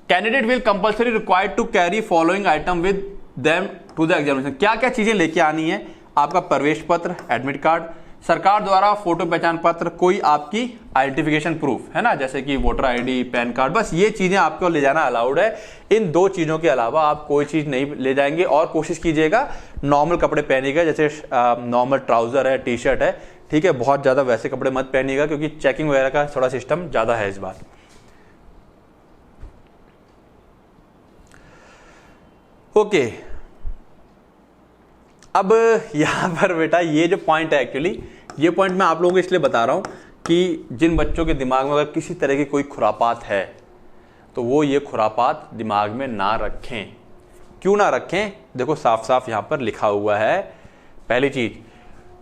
candidate will compulsory required to carry following item with them to the examination. क्या क्या चीजें लेके आनी है? आपका प्रवेश पत्र, एडमिट कार्ड, सरकार द्वारा फोटो पहचान पत्र, कोई आपकी आइडेंटिफिकेशन प्रूफ है ना, जैसे कि वोटर आईडी, पैन कार्ड, बस ये चीजें आपको ले जाना अलाउड है। इन 2 चीजों के अलावा आप कोई चीज नहीं ले जाएंगे। और कोशिश कीजिएगा नॉर्मल कपड़े पहनिएगा, जैसे नॉर्मल ट्राउजर है, टी शर्ट है, ठीक है। बहुत ज्यादा वैसे कपड़े मत पहनिएगा क्योंकि चेकिंग वगैरह का थोड़ा सिस्टम ज्यादा है इस बार। ओके, अब यहां पर बेटा ये जो पॉइंट है, एक्चुअली ये पॉइंट मैं आप लोगों को इसलिए बता रहा हूं कि जिन बच्चों के दिमाग में अगर किसी तरह की कोई खुरापात है तो वो ये खुरापात दिमाग में ना रखें। क्यों ना रखें? देखो साफ साफ यहां पर लिखा हुआ है। पहली चीज,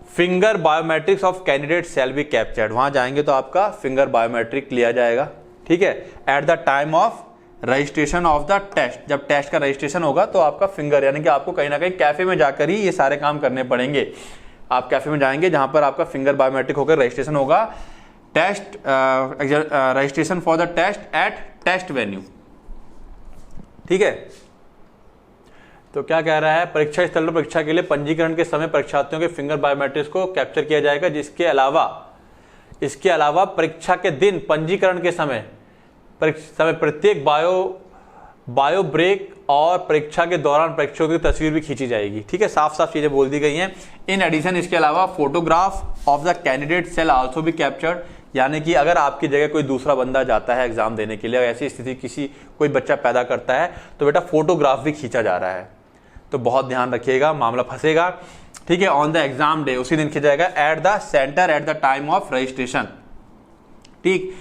finger biometrics of candidate shall be captured. वहां जाएंगे तो आपका फिंगर बायोमेट्रिक लिया जाएगा, ठीक है, at the time of registration of the test. जब टेस्ट का रजिस्ट्रेशन होगा तो आपका फिंगर, यानी कि आपको कहीं ना कहीं कैफे में जाकर ही ये सारे काम करने पड़ेंगे। आप कैफे में जाएंगे जहां पर आपका फिंगर बायोमेट्रिक होकर रजिस्ट्रेशन होगा। Test registration for the test at test venue, ठीक है। तो क्या कह रहा है? परीक्षा स्थल पर परीक्षा के लिए पंजीकरण के समय परीक्षार्थियों के फिंगर बायोमेट्रिक्स को कैप्चर किया जाएगा। इसके अलावा परीक्षा के दिन पंजीकरण के समय प्रत्येक बायो ब्रेक और परीक्षा के दौरान परीक्षकों की तस्वीर भी खींची जाएगी, ठीक है। साफ साफ चीजें बोल दी गई हैं। इन एडिशन इसके अलावा photograph of the candidate shall also be captured, यानी कि अगर आपकी जगह कोई दूसरा बंदा जाता है एग्जाम देने के लिए, ऐसी स्थिति कोई बच्चा पैदा करता है तो बेटा फोटोग्राफ भी खींचा जा रहा है। तो बहुत ध्यान रखिएगा, मामला फंसेगा, ठीक है। ऑन द एग्जाम डे, उसी दिन खींचा जाएगा। At the centre at the time of registration, ठीक।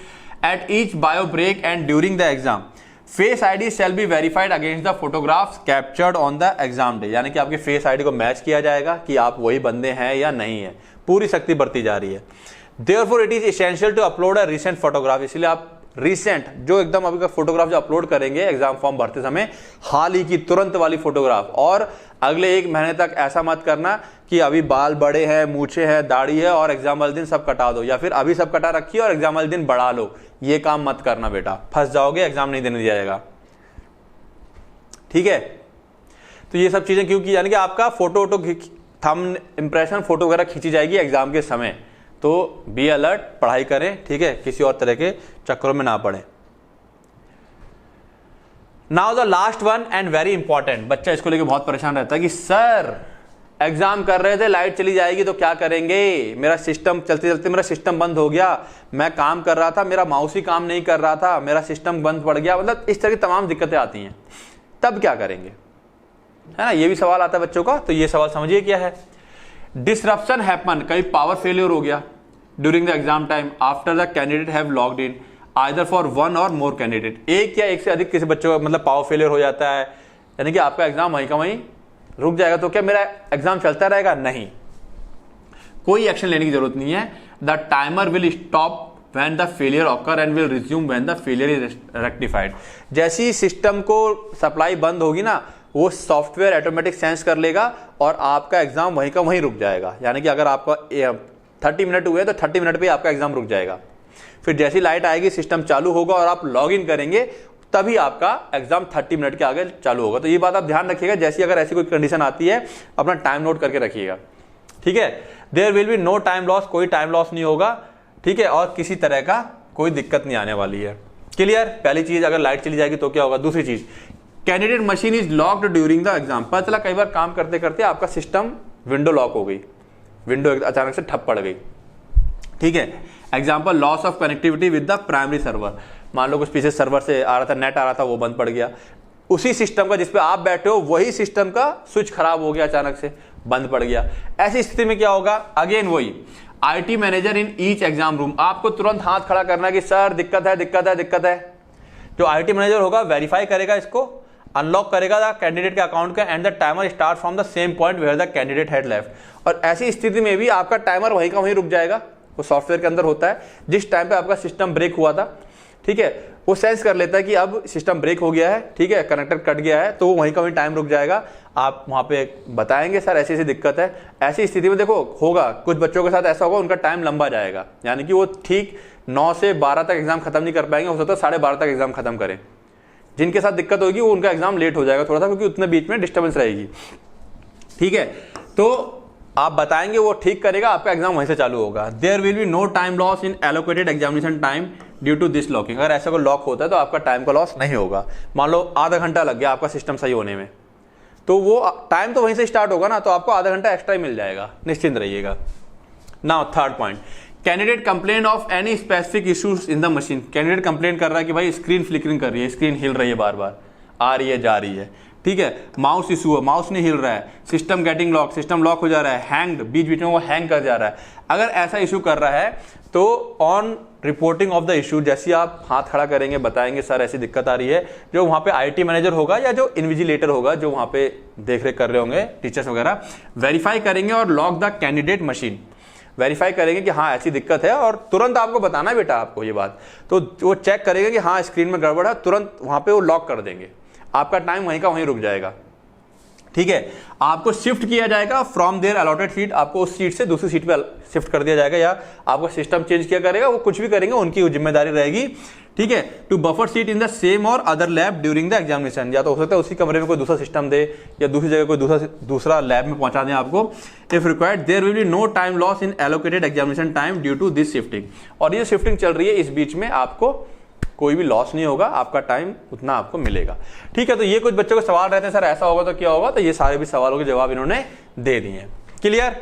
At each bio break and during the exam face ID shall be verified against the photographs captured on the exam day, यानी कि आपकी face ID को match किया जाएगा कि आप वही बंदे हैं या नहीं है। पूरी सख्ती बरती जा रही है। Therefore it is essential to upload a recent photograph, इसलिए आप रिसेंट जो एकदम अभी का फोटोग्राफ जो अपलोड करेंगे एग्जाम फॉर्म भरते समय, हाल ही की तुरंत वाली फोटोग्राफ। और अगले 1 महीने तक ऐसा मत करना कि अभी बाल बड़े हैं, मूछे हैं, दाढ़ी है और एग्जाम वाले दिन सब कटा दो, या फिर अभी सब कटा रखिए और एग्जाम वाले दिन बढ़ा लो। ये काम मत करना बेटा, फंस जाओगे, एग्जाम नहीं देने दिया जाएगा, ठीक है। तो ये सब चीजें क्यों की, यानी कि आपका फोटो थंब इंप्रेशन फोटो वगैरह खींची जाएगी एग्जाम के समय। तो बी अलर्ट, पढ़ाई करें, ठीक है, किसी और तरह के चक्करों में ना पड़े। Now the last one and very important, बच्चा इसको लेके बहुत परेशान रहता है कि सर एग्जाम कर रहे थे, लाइट चली जाएगी तो क्या करेंगे, मेरा सिस्टम चलते चलते मेरा सिस्टम बंद हो गया, मैं काम कर रहा था, मेरा माउस ही काम नहीं कर रहा था, मेरा सिस्टम बंद पड़ गया, मतलब इस तरह की तमाम दिक्कतें आती हैं, तब क्या करेंगे, है ना। ये भी सवाल आता है बच्चों का। तो ये सवाल समझिए क्या है। डिसरप्शन हैपन, कहीं पावर फेलियर हो गया during the exam time after the candidate have logged in either for 1 और मोर कैंडिडेट। एक या एक से अधिक किसी बच्चों का मतलब पावर फेलियर हो जाता है, यानी कि आपका एग्जाम वहीं का वहीं रुक जाएगा। तो क्या मेरा एग्जाम चलता रहेगा? नहीं, कोई एक्शन लेने की जरूरत नहीं है। The timer will stop when the failure occur and will resume when the failure is rectified. जैसी सिस्टम को सप्लाई बंद होगी ना, वो सॉफ्टवेयर ऑटोमेटिक सेंस कर लेगा और आपका एग्जाम वहीं का वहीं रुक जाएगा। यानी कि अगर आपका 30 मिनट हुए तो 30 मिनट पे आपका एग्जाम रुक जाएगा। फिर जैसी लाइट आएगी, सिस्टम चालू होगा और आप लॉग इन करेंगे, तभी आपका एग्जाम 30 मिनट के आगे चालू होगा। तो ये बात आप ध्यान रखिएगा, जैसी अगर ऐसी कोई कंडीशन आती है अपना टाइम नोट करके रखिएगा, ठीक है। There will be no time loss, कोई टाइम लॉस नहीं होगा, ठीक है, और किसी तरह का कोई दिक्कत नहीं आने वाली है। क्लियर? पहली चीज, अगर लाइट चली जाएगी तो क्या होगा। दूसरी चीज, candidate machine is locked during the exam. पता चला कई बार काम करते करते आपका सिस्टम विंडो लॉक हो गई, विंडो अचानक से ठप पड़ गई, ठीक है। Example, loss of connectivity with the primary server. मान लो कुछ पीछे सर्वर से आ रहा था, नेट आ रहा था, वो बंद पड़ गया। उसी सिस्टम का जिसपे आप बैठे हो वही सिस्टम का स्विच खराब हो गया, अचानक से बंद पड़ गया। ऐसी स्थिति में क्या होगा, अगेन वही IT manager in each exam room, आपको तुरंत हाथ खड़ा करना है कि सर दिक्कत है, दिक्कत है, दिक्कत है। जो आईटी मैनेजर होगा वेरीफाई करेगा, इसको अनलॉक करेगा द कैंडिडेट के अकाउंट का, and the timer start from the same point where the candidate had left. और ऐसी स्थिति में भी आपका टाइमर वहीं का वहीं रुक जाएगा। वो सॉफ्टवेयर के अंदर होता है, जिस टाइम पे आपका सिस्टम ब्रेक हुआ था, ठीक है, वो सेंस कर लेता है कि अब सिस्टम ब्रेक हो गया है, ठीक है, कनेक्टर कट गया है, तो वहीं का वहीं टाइम रुक जाएगा। आप वहां पे बताएंगे सर ऐसी ऐसी दिक्कत है। ऐसी स्थिति में देखो होगा, कुछ बच्चों के साथ ऐसा होगा, उनका टाइम लंबा जाएगा, यानी कि वो ठीक 9 से 12 तक एग्जाम खत्म नहीं कर पाएंगे, हो सकता है 12:30 तक एग्जाम खत्म करें, जिनके साथ दिक्कत होगी वो उनका एग्जाम लेट हो जाएगा थोड़ा सा, क्योंकि उतने बीच में डिस्टर्बेंस रहेगी। ठीक है, तो आप बताएंगे, वो ठीक करेगा, आपका एग्जाम वहीं से चालू होगा। There will be no time loss in allocated examination time due to this locking. अगर ऐसा कोई लॉक होता है तो आपका टाइम का लॉस नहीं होगा। मान लो आधा घंटा लग गया आपका सिस्टम सही होने में, तो वो टाइम तो वहीं से स्टार्ट होगा ना, तो आपको आधा घंटा एक्स्ट्रा ही मिल जाएगा, निश्चिंत रहिएगा। Now third point, candidate complain of any specific issues in the machine. Candidate complain कर रहा है कि भाई स्क्रीन फ्लिकरिंग कर रही है, स्क्रीन हिल रही है, बार बार आ रही है जा रही है। ठीक है, माउस इशू है, माउस नहीं हिल रहा है, system getting lock, system lock हो जा रहा है, हैंग्ड, बीच बीच में वो हैंग कर जा रहा है। अगर ऐसा इशू कर रहा है तो on reporting of the issue, जैसे आप हाथ खड़ा करेंगे, बताएंगे सर ऐसी दिक्कत आ रही है, जो वहां पे आईटी मैनेजर होगा या जो इन्विजिलेटर होगा जो वहां पे देखरेख कर रहे होंगे, टीचर्स वगैरह, वेरीफाई करेंगे और lock the candidate machine. Verify करेंगे कि हाँ ऐसी दिक्कत है और तुरंत आपको बताना है बेटा आपको ये बात, तो वो चेक करेगा कि हाँ स्क्रीन में गड़बड़ है, तुरंत वहां पे वो लॉक कर देंगे, आपका टाइम वहीं का वहीं रुक जाएगा। ठीक है, आपको शिफ्ट किया जाएगा फ्रॉम देयर अलॉटेड सीट, आपको उस सीट से दूसरी सीट पे शिफ्ट कर दिया जाएगा, या आपको सिस्टम चेंज किया करेगा, वो कुछ भी करेंगे उनकी जिम्मेदारी रहेगी। ठीक है, two buffer seat in the same और other lab during the examination, या तो हो सकता है उसी कमरे में कोई दूसरा सिस्टम दे या दूसरी जगह कोई दूसरा लैब में पहुंचा दें आपको। If required there will be no time loss in allocated examination time due to this shifting. और ये शिफ्टिंग चल रही है, इस बीच में आपको कोई भी लॉस नहीं होगा, आपका टाइम उतना आपको मिलेगा। ठीक है, तो ये कुछ बच्चों को सवाल रहते हैं सर ऐसा होगा तो क्या होगा, तो ये सारे भी सवालों के जवाब इन्होंने दे दिए हैं। क्लियर?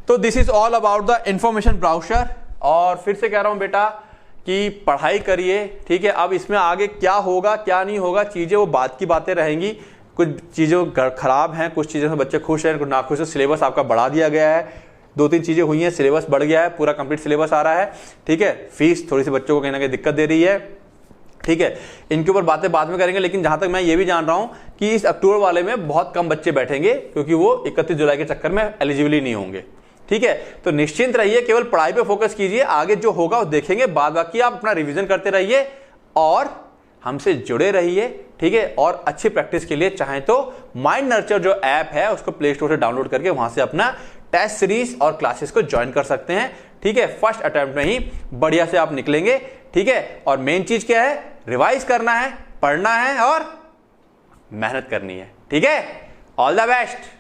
तो this is all about the information browser. और फिर से कह रहा हूं बेटा कि पढ़ाई करिए। ठीक है, अब इसमें आगे क्या होगा क्या नहीं होगा, चीजें वो बात की बातें रहेंगी। कुछ चीजें खराब हैं, कुछ चीजों से बच्चे खुश हैं, कुछ नाखुश है। सिलेबस आपका बढ़ा दिया गया है, 2-3 चीजें हुई हैं, सिलेबस बढ़ गया है, पूरा कंप्लीट सिलेबस आ रहा है। ठीक है, फीस थोड़ी सी बच्चों को कहीं ना कहीं दिक्कत दे रही है। ठीक है, इनके ऊपर बातें बाद में करेंगे, लेकिन जहां तक मैं ये भी जान रहा हूं कि इस अक्टूबर वाले में बहुत कम बच्चे बैठेंगे, क्योंकि वो 31 जुलाई के चक्कर में एलिजिबल नहीं होंगे। ठीक है, तो निश्चिंत रहिए, केवल पढ़ाई पे फोकस कीजिए, आगे जो होगा वो देखेंगे, बाद बाकी आप अपना रिवीजन करते रहिए और हमसे जुड़े रहिए। ठीक है, और अच्छी प्रैक्टिस के लिए चाहें तो माइंड नर्चर जो ऐप है उसको प्ले स्टोर से डाउनलोड करके वहां से अपना टेस्ट सीरीज और क्लासेस को ज्वाइन कर सकते हैं। ठीक है, फर्स्ट अटेम्प्ट में ही बढ़िया से आप निकलेंगे। ठीक है, और मेन चीज क्या है, रिवाइज करना है, पढ़ना है और मेहनत करनी है। ठीक है, ऑल द बेस्ट।